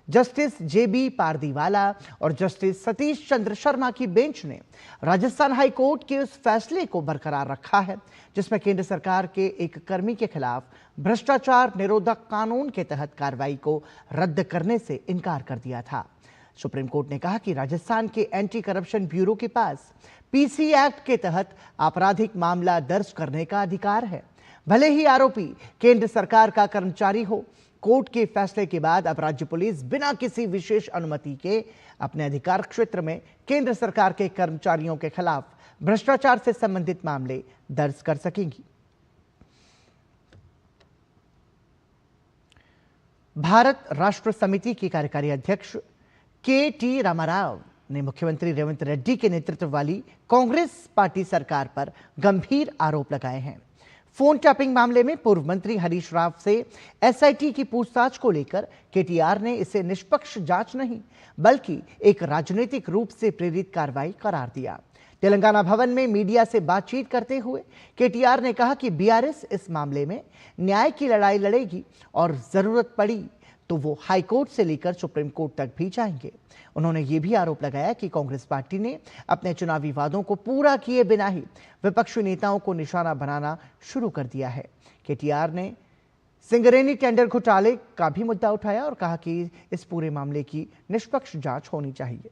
जस्टिस जेबी पारदीवाला और जस्टिस सतीश चंद्र शर्मा की बेंच ने राजस्थान हाई कोर्ट के उस फैसले को बरकरार रखा है जिसमें केंद्र सरकार के एक कर्मी के खिलाफ भ्रष्टाचार निरोधक कानून के तहत कार्रवाई को रद्द करने से इनकार कर दिया था। सुप्रीम कोर्ट ने कहा कि राजस्थान के एंटी करप्शन ब्यूरो के पास पीसी एक्ट के तहत आपराधिक मामला दर्ज करने का अधिकार है, भले ही आरोपी केंद्र सरकार का कर्मचारी हो। कोर्ट के फैसले के बाद अब राज्य पुलिस बिना किसी विशेष अनुमति के अपने अधिकार क्षेत्र में केंद्र सरकार के कर्मचारियों के खिलाफ भ्रष्टाचार से संबंधित मामले दर्ज कर सकेंगी। भारत राष्ट्र समिति के कार्यकारी अध्यक्ष के.टी. रामाराव ने मुख्यमंत्री रेवंत रेड्डी के नेतृत्व वाली कांग्रेस पार्टी सरकार पर गंभीर आरोप लगाए हैं। फोन टैपिंग मामले में पूर्व मंत्री हरीश राव से एसआईटी की पूछताछ को लेकर केटीआर ने इसे निष्पक्ष जांच नहीं बल्कि एक राजनीतिक रूप से प्रेरित कार्रवाई करार दिया। तेलंगाना भवन में मीडिया से बातचीत करते हुए केटीआर ने कहा कि बीआरएस इस मामले में न्याय की लड़ाई लड़ेगी और जरूरत पड़ी तो वो हाईकोर्ट से लेकर सुप्रीम कोर्ट तक भी जाएंगे। उन्होंने ये भी आरोप लगाया कि कांग्रेस पार्टी ने अपने चुनावी वादों को पूरा किए बिना ही विपक्षी नेताओं को निशाना बनाना शुरू कर दिया है। केटीआर ने सिंगरेनी टेंडर घोटाले का भी मुद्दा उठाया और कहा कि इस पूरे मामले की निष्पक्ष जांच होनी चाहिए।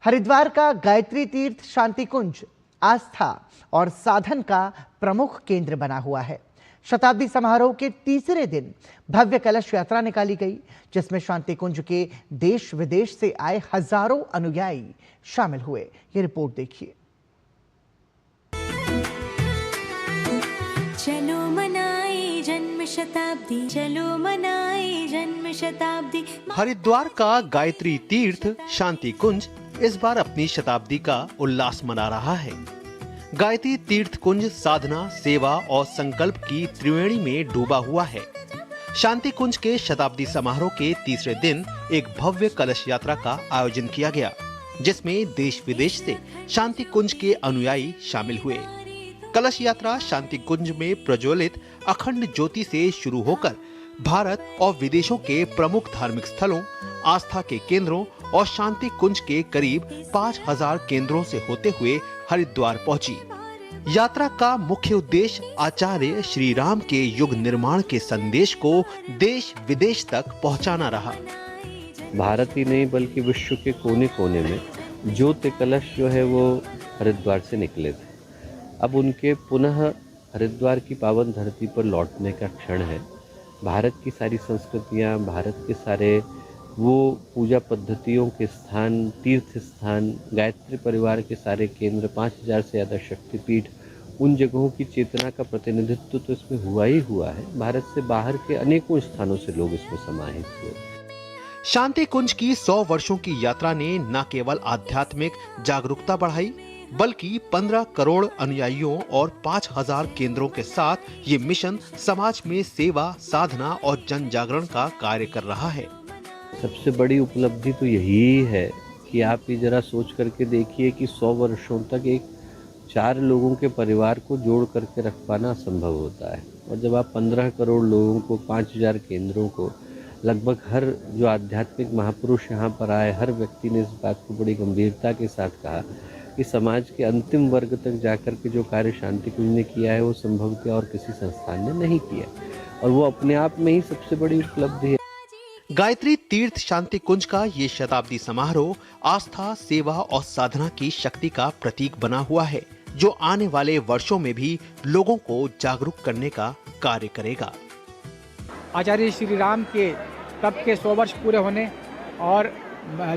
हरिद्वार का गायत्री तीर्थ शांति कुंज आस्था और साधन का प्रमुख केंद्र बना हुआ है। शताब्दी समारोह के तीसरे दिन भव्य कलश यात्रा निकाली गई, जिसमें शांति कुंज के देश विदेश से आए हजारों अनुयायी शामिल हुए। ये रिपोर्ट देखिए। चलो मनाए जन्म शताब्दी, चलो मनाए जन्म शताब्दी। हरिद्वार का गायत्री तीर्थ शांति कुंज इस बार अपनी शताब्दी का उल्लास मना रहा है। गायत्री तीर्थ कुंज साधना, सेवा और संकल्प की त्रिवेणी में डूबा हुआ है। शांति कुंज के शताब्दी समारोह के तीसरे दिन एक भव्य कलश यात्रा का आयोजन किया गया, जिसमें देश विदेश से शांति कुंज के अनुयायी शामिल हुए। कलश यात्रा शांति कुंज में प्रज्वलित अखंड ज्योति से शुरू होकर भारत और विदेशों के प्रमुख धार्मिक स्थलों, आस्था के केंद्रों और शांति कुंज के करीब 5000 केंद्रों से होते हुए हरिद्वार पहुंची। यात्रा का मुख्य उद्देश्य आचार्य श्री राम के युग निर्माण के संदेश को देश विदेश तक पहुंचाना रहा। भारत ही नहीं बल्कि विश्व के कोने कोने में ज्योति कलश जो है वो हरिद्वार से निकले थे। अब उनके पुनः हरिद्वार की पावन धरती पर लौटने का क्षण है। भारत की सारी संस्कृतियाँ, भारत के सारे वो पूजा पद्धतियों के स्थान, तीर्थ स्थान, गायत्री परिवार के सारे केंद्र, 5000 से ज़्यादा शक्तिपीठ, उन जगहों की चेतना का प्रतिनिधित्व तो इसमें हुआ ही हुआ है। भारत से बाहर के अनेकों स्थानों से लोग इसमें समाहित हुए। शांति कुंज की 100 वर्षों की यात्रा ने न केवल आध्यात्मिक जागरूकता बढ़ाई, बल्कि 15 करोड़ अनुयायियों और 5000 केंद्रों के साथ ये मिशन समाज में सेवा, साधना और जन जागरण का कार्य कर रहा है। सबसे बड़ी उपलब्धि तो यही है कि आप ये जरा सोच करके देखिए कि 100 वर्षों तक एक 4 लोगों के परिवार को जोड़ करके रख पाना असंभव होता है, और जब आप 15 करोड़ लोगों को, 5000 केंद्रों को, लगभग हर जो आध्यात्मिक महापुरुष यहाँ पर आए, हर व्यक्ति ने इस बात को बड़ी गंभीरता के साथ कहा कि समाज के अंतिम वर्ग तक जाकर के जो कार्य शांति कुंज ने किया है वो संभवतः और किसी संस्थान ने नहीं किया, और वो अपने आप में ही सबसे बड़ी उपलब्धि है। गायत्री तीर्थ शांति कुंज का ये शताब्दी समारोह आस्था, सेवा और साधना की शक्ति का प्रतीक बना हुआ है, जो आने वाले वर्षों में भी लोगों को जागरूक करने का कार्य करेगा। आचार्य श्री राम के तप के 100 वर्ष पूरे होने और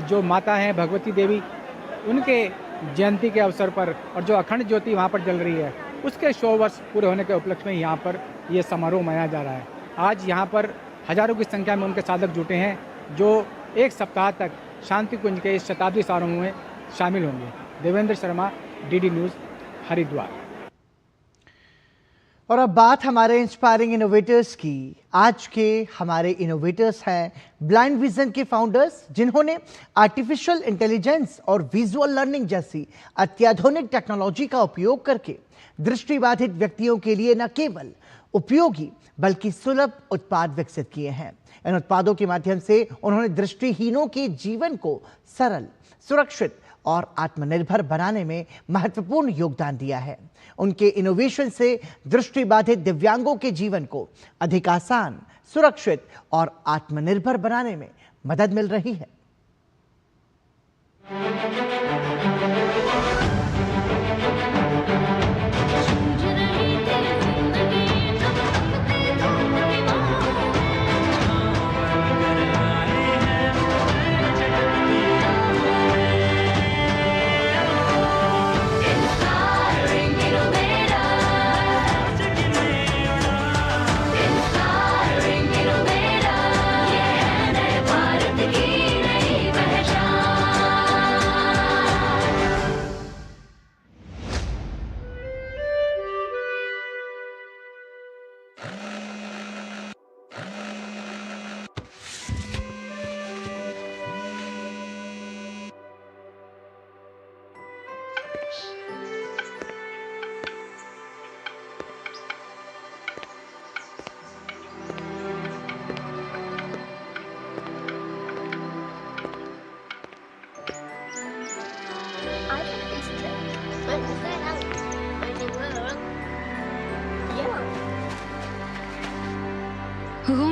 जो माता हैं भगवती देवी, उनके जयंती के अवसर पर और जो अखंड ज्योति वहाँ पर जल रही है, उसके 100 वर्ष पूरे होने के उपलक्ष्य में यहाँ पर ये समारोह मनाया जा रहा है। आज यहाँ पर हजारों की संख्या में उनके साधक जुटे हैं, जो एक सप्ताह तक शांति कुंज के इस शताब्दी समारोह में शामिल होंगे। Devendra Sharma, DD news, Haridwar. और अब बात हमारे इंस्पायरिंग इनोवेटर्स की। आज के हमारे इनोवेटर्स हैं ब्लाइंड विजन के फाउंडर्स, जिन्होंने आर्टिफिशियल इंटेलिजेंस और विजुअल लर्निंग जैसी अत्याधुनिक टेक्नोलॉजी का उपयोग करके दृष्टिबाधित व्यक्तियों के लिए न केवल उपयोगी बल्कि सुलभ उत्पाद विकसित किए हैं। इन उत्पादों के माध्यम से उन्होंने दृष्टिहीनों के जीवन को सरल, सुरक्षित और आत्मनिर्भर बनाने में महत्वपूर्ण योगदान दिया है। उनके इनोवेशन से दृष्टिबाधित दिव्यांगों के जीवन को अधिक आसान, सुरक्षित और आत्मनिर्भर बनाने में मदद मिल रही है।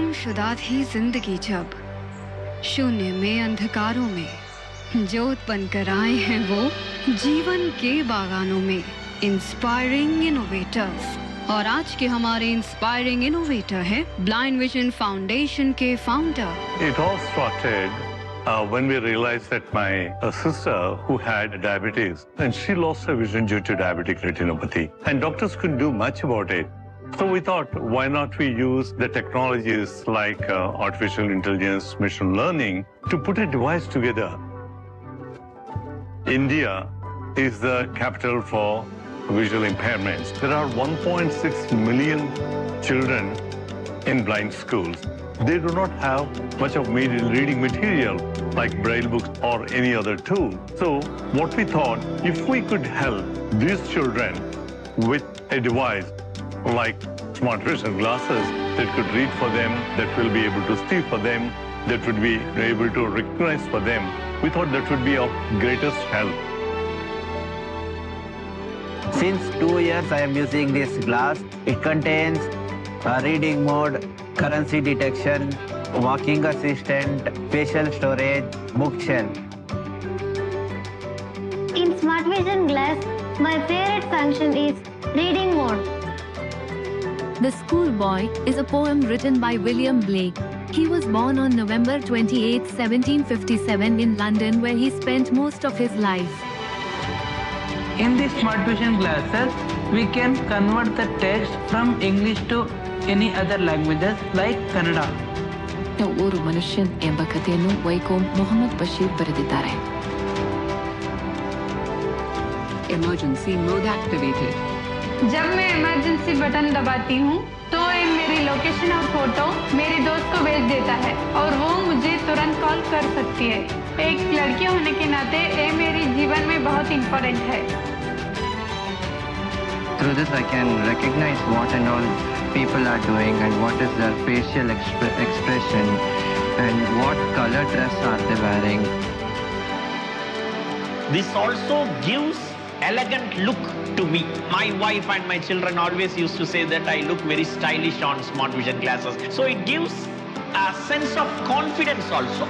गुमशुदा थी जिंदगी जब, शून्य में अंधकारों में जोत बनकर आए हैं वो जीवन के बागानों में। इंस्पायरिंग इनोवेटर्स, और आज के हमारे इंस्पायरिंग इनोवेटर है ब्लाइंड विजन फाउंडेशन के founder. It all started when we realized that my sister who had diabetes and she lost her vision due to diabetic retinopathy and doctors couldn't do much about it. So we thought, why not we use the technologies like artificial intelligence, machine learning to put a device together. India is the capital for visual impairments. There are 1.6 million children in blind schools. They do not have much of reading material like braille books or any other tool. So what we thought, if we could help these children with a device like smart vision glasses that could read for them, that will be able to see for them, that would be able to recognize for them, we thought that would be of greatest help. Since 2 years I am using this glass. It contains a reading mode, currency detection, walking assistant, facial storage, bookshelf. In Smart Vision Glass, my favorite function is reading mode. The Schoolboy is a poem written by William Blake. He was born on November 28, 1757 in London, where he spent most of his life. In these Smart Vision glasses, we can convert the text from English to any other languages like Kannada. ಓರ್ವ ಮನುಷ್ಯನ್ ಎಂಬ ಕಥೆಯನ್ನು ವೈಕೋಮ್ ಮೊಹಮ್ಮದ್ ಬಶೀರ್ ಬರೆದಿದ್ದಾರೆ. Emergency mode activated. जब मैं emergency button दबाती हूँ तो ये मेरी लोकेशन और फोटो मेरे दोस्त को भेज देता है और वो मुझे तुरंत कॉल कर सकती है। एक लड़की होने के नाते ये मेरे जीवन में बहुत इम्पोर्टेंट है। Through this I can recognize what and all people are doing and what is their facial expression and what color dress are they wearing. This also gives elegant look to me. My wife and my children always used to say that I look very stylish on Smart Vision glasses. So it gives a sense of confidence also.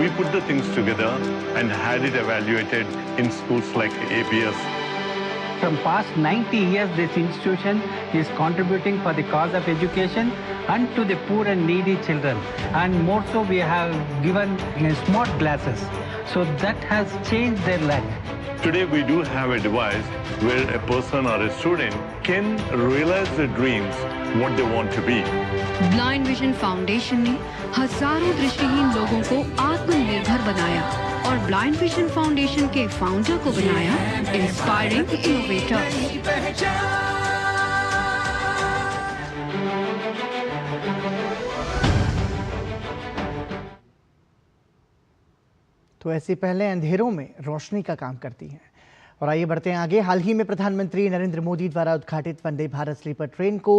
We put the things together and had it evaluated in schools like APS. From past 90 years, this institution is contributing for the cause of education and to the poor and needy children. And more so, we have given smart glasses. So that has changed their life. Today we do have a device where a person or a student can realize their dreams, what they want to be. Blind vision foundation ने हजारों दृष्टिहीन लोगों को आत्मनिर्भर बनाया और blind vision foundation के founder को बनाया इंस्पायरिंग इनोवेटर। तो ऐसी पहले अंधेरों में रोशनी का काम करती हैं। और आइए बढ़ते हैं आगे। हाल ही में प्रधानमंत्री नरेंद्र मोदी द्वारा उद्घाटित वंदे भारत स्लीपर ट्रेन को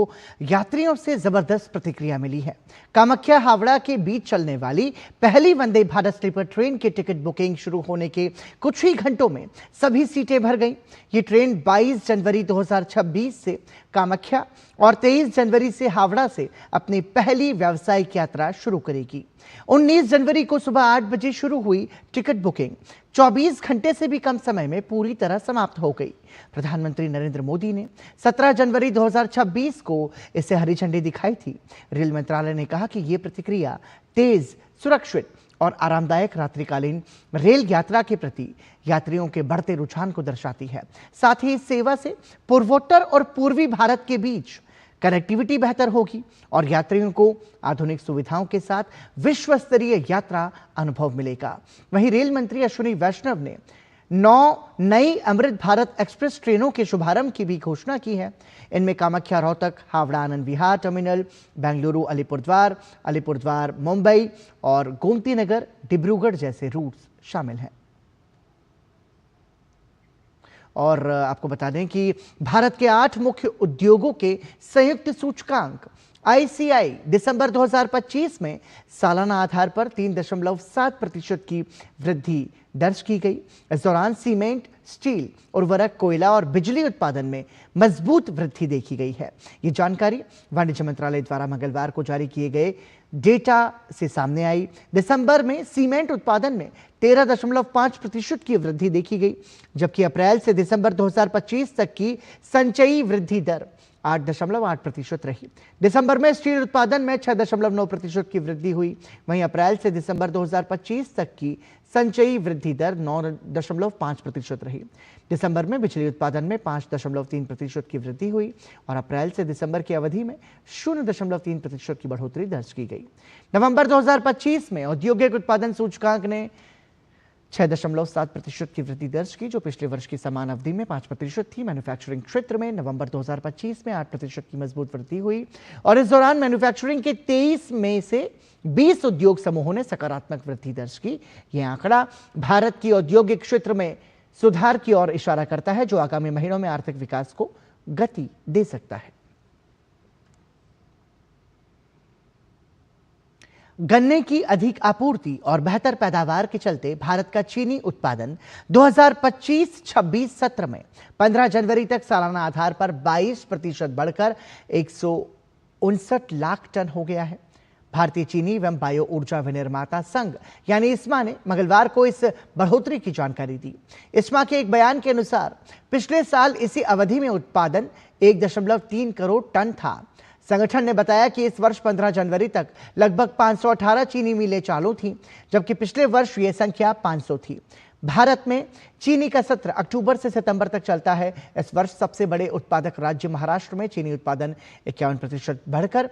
यात्रियों से जबरदस्त प्रतिक्रिया मिली है। कामाख्या हावड़ा के बीच चलने वाली पहली वंदे भारत स्लीपर ट्रेन की टिकट बुकिंग शुरू होने के कुछ ही घंटों में सभी सीटें भर गईं। ये ट्रेन 22 जनवरी 2026 से कामाख्या और 23 जनवरी से हावड़ा से अपनी पहली व्यावसायिक यात्रा शुरू करेगी। 19 जनवरी को सुबह 8 बजे शुरू हुई टिकट बुकिंग 24 घंटे से भी कम समय में पूरी तरह समाप्त हो गई। प्रधानमंत्री नरेंद्र मोदी ने 17 जनवरी 2026 को इसे हरी झंडी दिखाई थी। रेल मंत्रालय ने कहा कि ये प्रतिक्रिया तेज, सुरक्षित और आरामदायक रात्रिकालीन रेल यात्रा के प्रति यात्रियों के बढ़ते रुझान को दर्शाती है। साथ ही इस सेवा से पूर्वोत्तर और पूर्वी भारत के बीच कनेक्टिविटी बेहतर होगी और यात्रियों को आधुनिक सुविधाओं के साथ विश्व स्तरीय यात्रा अनुभव मिलेगा। वहीं रेल मंत्री अश्विनी वैष्णव ने 9 नई अमृत भारत एक्सप्रेस ट्रेनों के शुभारंभ की भी घोषणा की है। इनमें कामाख्या रोहतक, हावड़ा आनंद विहार टर्मिनल, बेंगलुरु अलीपुरद्वार मुंबई और गोमती नगर डिब्रूगढ़ जैसे रूट्स शामिल हैं। और आपको बता दें कि भारत के 8 मुख्य उद्योगों के संयुक्त सूचकांक ICI दिसंबर 2025 में सालाना आधार पर 3.7% की वृद्धि दर्ज की गई। इस दौरान सीमेंट, स्टील, उर्वरक, कोयला और बिजली उत्पादन में मजबूत वृद्धि देखी गई है। ये जानकारी वाणिज्य मंत्रालय द्वारा मंगलवार को जारी किए गए डेटा से सामने आई। दिसंबर में सीमेंट उत्पादन में 13.5% की वृद्धि देखी गई, जबकि अप्रैल से दिसंबर 2025 तक की संचयी वृद्धि दर 8.8% रही। दिसंबर में स्टील उत्पादन में 6.9% की वृद्धि हुई। वहीं अप्रैल से दिसंबर 2025 तक की संचयी वृद्धि दर 9.5% रही। दिसंबर में बिजली उत्पादन में 5.3% की वृद्धि हुई और अप्रैल से दिसंबर की अवधि में 0.3% की बढ़ोतरी दर्ज की गई। नवंबर 2025 में औद्योगिक उत्पादन सूचकांक ने 6.7% की वृद्धि दर्ज की, जो पिछले वर्ष की समान अवधि में 5% थी। मैन्युफैक्चरिंग क्षेत्र में नवंबर 2025 में 8% की मजबूत वृद्धि हुई और इस दौरान मैन्युफैक्चरिंग के 23 में से 20 उद्योग समूहों ने सकारात्मक वृद्धि दर्ज की। यह आंकड़ा भारत की औद्योगिक क्षेत्र में सुधार की ओर इशारा करता है, जो आगामी महीनों में आर्थिक विकास को गति दे सकता है। गन्ने की अधिक आपूर्ति और बेहतर पैदावार के चलते भारत का चीनी उत्पादन 2025-26 सत्र में 15 जनवरी तक सालाना आधार पर 22% बढ़कर 159 लाख टन हो गया है। भारतीय चीनी एवं बायो ऊर्जा विनिर्माता संघ यानी इस्मा ने मंगलवार को इस बढ़ोतरी की जानकारी दी। इस्मा के एक बयान के अनुसार पिछले साल इसी अवधि में उत्पादन 1.3 करोड़ टन था। संगठन ने बताया कि इस वर्ष 15 जनवरी तक लगभग 518 चीनी मिलें चालू थीं, जबकि पिछले वर्ष यह संख्या 500 थी। भारत में चीनी का सत्र अक्टूबर से सितंबर तक चलता है। इस वर्ष सबसे बड़े उत्पादक राज्य महाराष्ट्र में चीनी उत्पादन 51% बढ़कर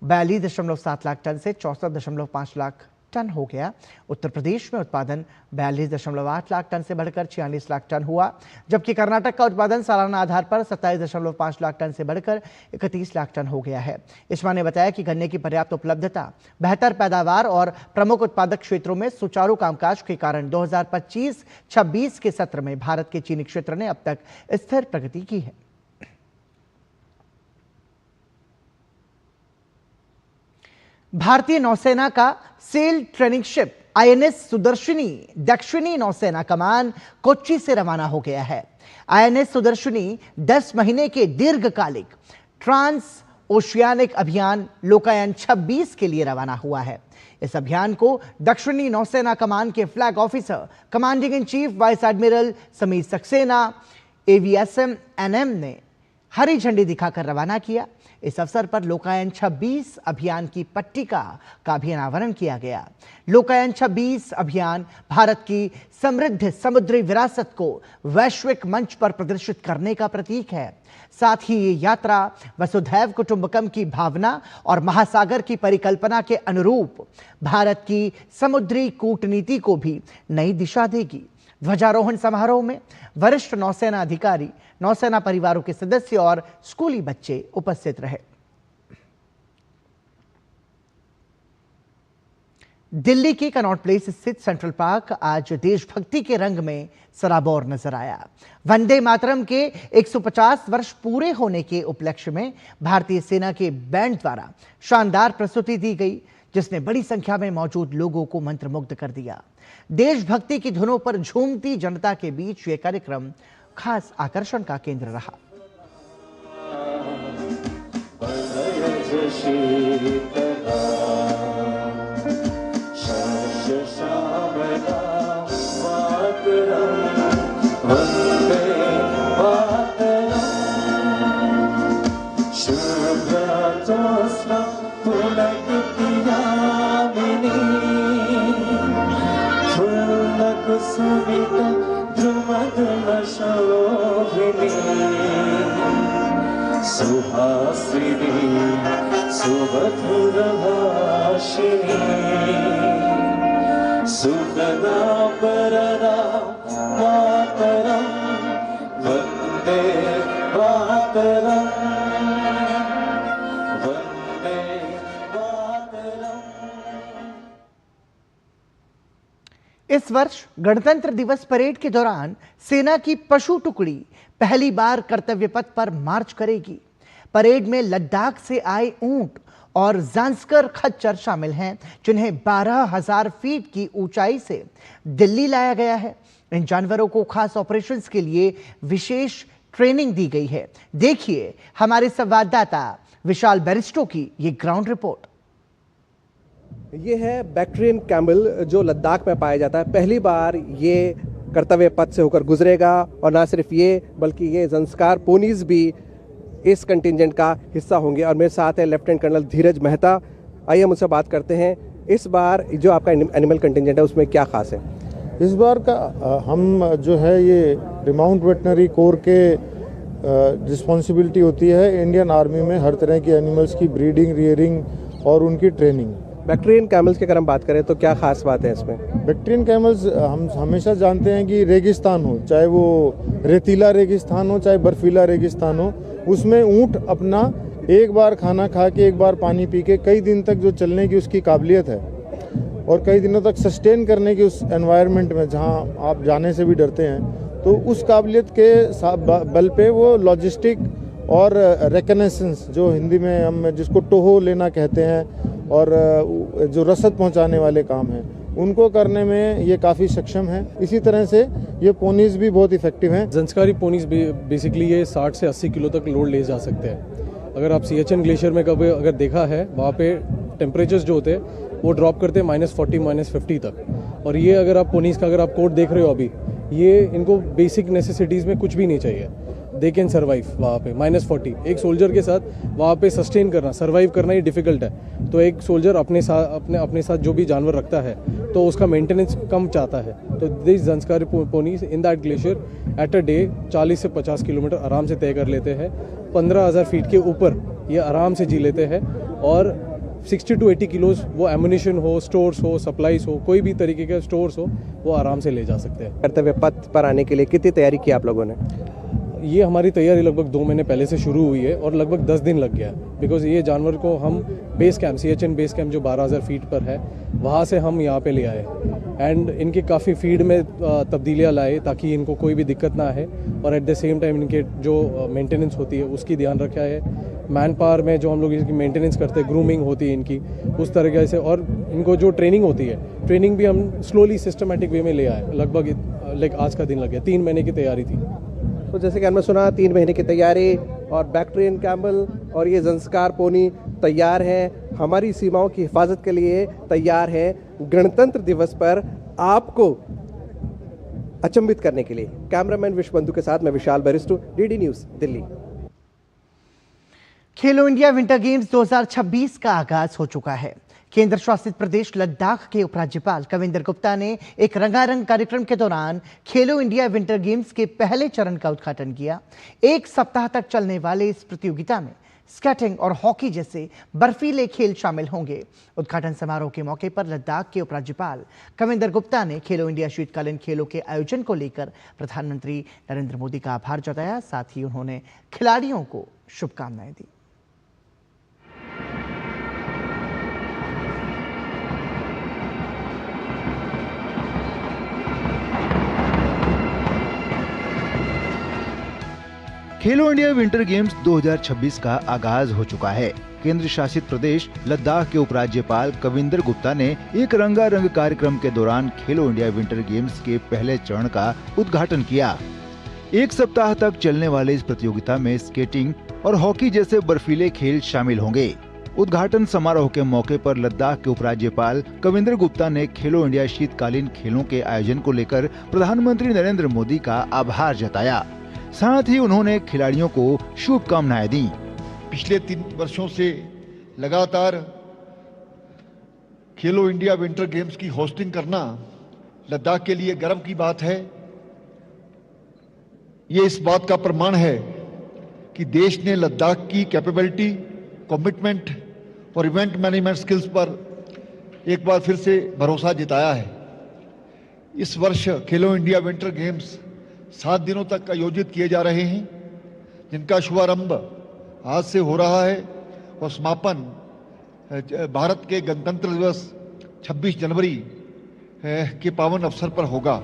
42.7 लाख टन से 64.5 लाख टन हो गया। उत्तर प्रदेश में उत्पादन 42.8 लाख टन से बढ़कर 46 लाख टन हुआ, जबकि कर्नाटक का उत्पादन सालाना आधार पर 27.5 लाख टन से बढ़कर 31 लाख टन हो गया है। इस्मा ने बताया कि गन्ने की पर्याप्त उपलब्धता, बेहतर पैदावार और प्रमुख उत्पादक क्षेत्रों में सुचारू कामकाज के कारण 2025-26 के सत्र में भारत के चीनी क्षेत्र ने अब तक स्थिर प्रगति की है। भारतीय नौसेना का cell training ship INS Sudarshani दक्षिणी नौसेना कमान कोच्चि से रवाना हो गया है। INS सुदर्शनी 10 महीने के दीर्घकालिक ट्रांस ओशियानिक अभियान लोकायन 26 के लिए रवाना हुआ है। इस अभियान को दक्षिणी नौसेना कमान के flag officer commanding in chief vice admiral Sameer Saxena AVSM NM ने हरी झंडी दिखाकर रवाना किया। इस अवसर पर लोकायन 26 अभियान की पट्टिका का भी अनावरण किया गया। लोकायन 26 अभियान भारत की समृद्ध समुद्री विरासत को वैश्विक मंच पर प्रदर्शित करने का प्रतीक है। साथ ही ये यात्रा वसुधैव कुटुंबकम की भावना और महासागर की परिकल्पना के अनुरूप भारत की समुद्री कूटनीति को भी नई दिशा देगी। ध्वजारोहण समारोह में वरिष्ठ नौसेना अधिकारी, नौसेना परिवारों के सदस्य और स्कूली बच्चे उपस्थित रहे। दिल्ली के कनॉट प्लेस स्थित सेंट्रल पार्क आज देशभक्ति के रंग में सराबोर नजर आया। वंदे मातरम के 150 वर्ष पूरे होने के उपलक्ष्य में भारतीय सेना के बैंड द्वारा शानदार प्रस्तुति दी गई, जिसने बड़ी संख्या में मौजूद लोगों को मंत्रमुग्ध कर दिया। देशभक्ति की धुनों पर झूमती जनता के बीच यह कार्यक्रम खास आकर्षण का केंद्र रहा। सुहासिनी सुमधुर भाषिणी सुखदा परदा मातरम वंदे मातरम वंदे मातरम। इस वर्ष गणतंत्र दिवस परेड के दौरान सेना की पशु टुकड़ी पहली बार कर्तव्य पथ पर मार्च करेगी। परेड में लद्दाख से आए ऊंट और ज़ांस्कर खच्चर शामिल हैं, जिन्हें 12,000 फीट की ऊंचाई से दिल्ली लाया गया है। इन जानवरों को खास ऑपरेशंस के लिए विशेष ट्रेनिंग दी गई है। देखिए हमारे संवाददाता विशाल बैरिस्टो की ये ग्राउंड रिपोर्ट। ये है बैक्ट्रियन कैमल जो लद्दाख में पाया जाता है। पहली बार ये कर्तव्य पथ से होकर गुजरेगा और ना सिर्फ ये बल्कि ये ज़ंस्कार पोनीज भी इस कंटिंजेंट का हिस्सा होंगे। और मेरे साथ है लेफ्टिनेंट कर्नल धीरज मेहता। आइए मुझसे बात करते हैं, इस बार जो आपका एनिमल कंटिंजेंट है उसमें क्या खास है? इस बार का हम जो है ये रिमाउंट वेटनरी कोर के रिस्पॉन्सिबिलिटी होती है इंडियन आर्मी में हर तरह की एनिमल्स की ब्रीडिंग, रियरिंग और उनकी ट्रेनिंग। बैक्ट्रियन कैमल्स की अगर हम बात करें तो क्या खास बात है इसमें? बैक्ट्रियन कैमल्स हम हमेशा जानते हैं कि रेगिस्तान हो, चाहे वो रेतीला रेगिस्तान हो चाहे बर्फीला रेगिस्तान हो, उसमें ऊँट अपना एक बार खाना खा के एक बार पानी पी के कई दिन तक जो चलने की उसकी काबिलियत है और कई दिनों तक सस्टेन करने की उस एनवायरनमेंट में जहाँ आप जाने से भी डरते हैं, तो उस काबिलियत के बल पे वो लॉजिस्टिक और रिकनेसेंस जो हिंदी में हम जिसको टोहो लेना कहते हैं और जो रसद पहुंचाने वाले काम हैं उनको करने में ये काफ़ी सक्षम है। इसी तरह से ये पोनीज भी बहुत इफेक्टिव हैं। ज़ंस्कारी पोनीज बेसिकली ये 60 से 80 किलो तक लोड ले जा सकते हैं। अगर आप सियाचिन ग्लेशियर में कभी अगर देखा है वहाँ पे टेम्परेचर्स जो होते हैं वो ड्रॉप करते हैं -40 -50 तक। और ये अगर आप पोनीज का अगर आप कोट देख रहे हो अभी, ये इनको बेसिक नेसेसिटीज़ में कुछ भी नहीं चाहिए, दे कैन सर्वाइव वहाँ पे -40। एक सोल्जर के साथ वहाँ पे सस्टेन करना, सर्वाइव करना ही डिफ़िकल्ट है। तो एक सोल्जर अपने साथ जो भी जानवर रखता है तो उसका मेंटेनेंस कम चाहता है। तो this Zanskari ponies in that glacier at a day 40 से 50 किलोमीटर आराम से तय कर लेते हैं। 15,000 फीट के ऊपर ये आराम से जी लेते हैं और 60 to 80 किलोज वो एमुनिशन हो, स्टोर्स हो, सप्लाईज हो, कोई भी तरीके के स्टोर्स हो, वो आराम से ले जा सकते हैं। कर्तव्य पथ पर आने के लिए कितनी तैयारी की आप लोगों ने? ये हमारी तैयारी लगभग 2 महीने पहले से शुरू हुई है और लगभग 10 दिन लग गया बिकॉज ये जानवर को हम base camp Siachen base camp जो 12,000 फीट पर है वहाँ से हम यहाँ पे ले आए एंड इनके काफ़ी फीड में तब्दीलियाँ लाए ताकि इनको कोई भी दिक्कत ना आए और एट द सेम टाइम इनके जो मेंटेनेंस होती है उसकी ध्यान रखा है। मैन पावर में जो हम लोग इसकी मेंटेनेंस करते हैं, ग्रूमिंग होती है इनकी उस तरीके से, और इनको जो ट्रेनिंग होती है, ट्रेनिंग भी हम स्लोली सिस्टमेटिक वे में ले आए। लगभग आज का दिन लग गया, 3 महीने की तैयारी थी। तो जैसे कि हमने सुना 3 महीने की तैयारी और बैक्ट्रियन कैमल और ये ज़ंस्कार पोनी तैयार हैं, हमारी सीमाओं की हिफाजत के लिए तैयार हैं। गणतंत्र दिवस पर आपको अचंभित करने के लिए कैमरामैन विश्वबंधु के साथ मैं विशाल बैरिस्टो, डीडी न्यूज़, दिल्ली। खेलो इंडिया विंटर गेम्स 2026 का आगाज हो चुका है। केंद्र शासित प्रदेश लद्दाख के उपराज्यपाल कविंदर गुप्ता ने एक रंगारंग कार्यक्रम के दौरान खेलो इंडिया विंटर गेम्स के पहले चरण का उद्घाटन किया। 1 सप्ताह तक चलने वाले इस प्रतियोगिता में स्केटिंग और हॉकी जैसे बर्फीले खेल शामिल होंगे। उद्घाटन समारोह के मौके पर लद्दाख के उपराज्यपाल कविंदर गुप्ता ने खेलो इंडिया शीतकालीन खेलों के आयोजन को लेकर प्रधानमंत्री नरेंद्र मोदी का आभार जताया। साथ ही उन्होंने खिलाड़ियों को शुभकामनाएं दी। खेलो इंडिया विंटर गेम्स 2026 का आगाज हो चुका है। केंद्र शासित प्रदेश लद्दाख के उपराज्यपाल कविंदर गुप्ता ने एक रंगारंग कार्यक्रम के दौरान खेलो इंडिया विंटर गेम्स के पहले चरण का उद्घाटन किया। 1 सप्ताह तक चलने वाले इस प्रतियोगिता में स्केटिंग और हॉकी जैसे बर्फीले खेल शामिल होंगे। उद्घाटन समारोह के मौके पर लद्दाख के उपराज्यपाल कविंदर गुप्ता ने खेलो इंडिया शीतकालीन खेलों के आयोजन को लेकर प्रधानमंत्री नरेंद्र मोदी का आभार जताया। साथ ही उन्होंने खिलाड़ियों को शुभकामनाएं दी। पिछले 3 वर्षों से लगातार खेलो इंडिया विंटर गेम्स की होस्टिंग करना लद्दाख के लिए गर्व की बात है। ये इस बात का प्रमाण है कि देश ने लद्दाख की कैपेबिलिटी, कमिटमेंट और इवेंट मैनेजमेंट स्किल्स पर एक बार फिर से भरोसा जताया है। इस वर्ष खेलो इंडिया विंटर गेम्स 7 दिनों तक आयोजित किए जा रहे हैं, जिनका शुभारंभ आज से हो रहा है और समापन भारत के गणतंत्र दिवस 26 जनवरी के पावन अवसर पर होगा।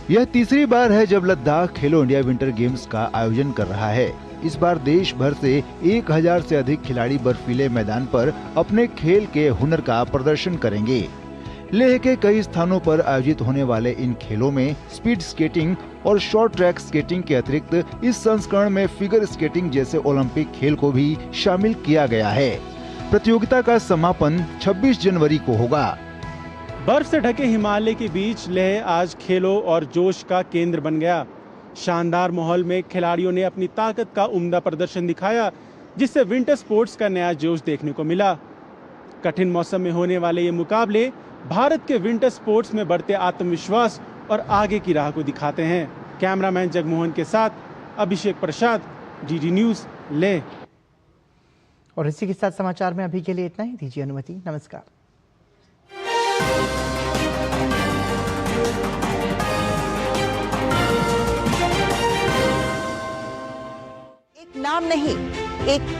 यह तीसरी बार है जब लद्दाख खेलो इंडिया विंटर गेम्स का आयोजन कर रहा है। इस बार देश भर से 1000 से अधिक खिलाड़ी बर्फीले मैदान पर अपने खेल के हुनर का प्रदर्शन करेंगे। लेह के कई स्थानों पर आयोजित होने वाले इन खेलों में स्पीड स्केटिंग और शॉर्ट ट्रैक स्केटिंग के अतिरिक्त इस संस्करण में फिगर स्केटिंग जैसे ओलंपिक खेल को भी शामिल किया गया है। प्रतियोगिता का समापन 26 जनवरी को होगा। बर्फ से ढके हिमालय के बीच लेह आज खेलों और जोश का केंद्र बन गया। शानदार माहौल में खिलाड़ियों ने अपनी ताकत का उम्दा प्रदर्शन दिखाया, जिससे विंटर स्पोर्ट्स का नया जोश देखने को मिला। कठिन मौसम में होने वाले ये मुकाबले भारत के विंटर स्पोर्ट्स में बढ़ते आत्मविश्वास और आगे की राह को दिखाते हैं। कैमरामैन जगमोहन के साथ अभिषेक प्रसाद, डीडी न्यूज, लेह। और इसी के साथ समाचार में अभी के लिए इतना ही। दीजिए अनुमति। नमस्कार। एक नाम नहीं, एक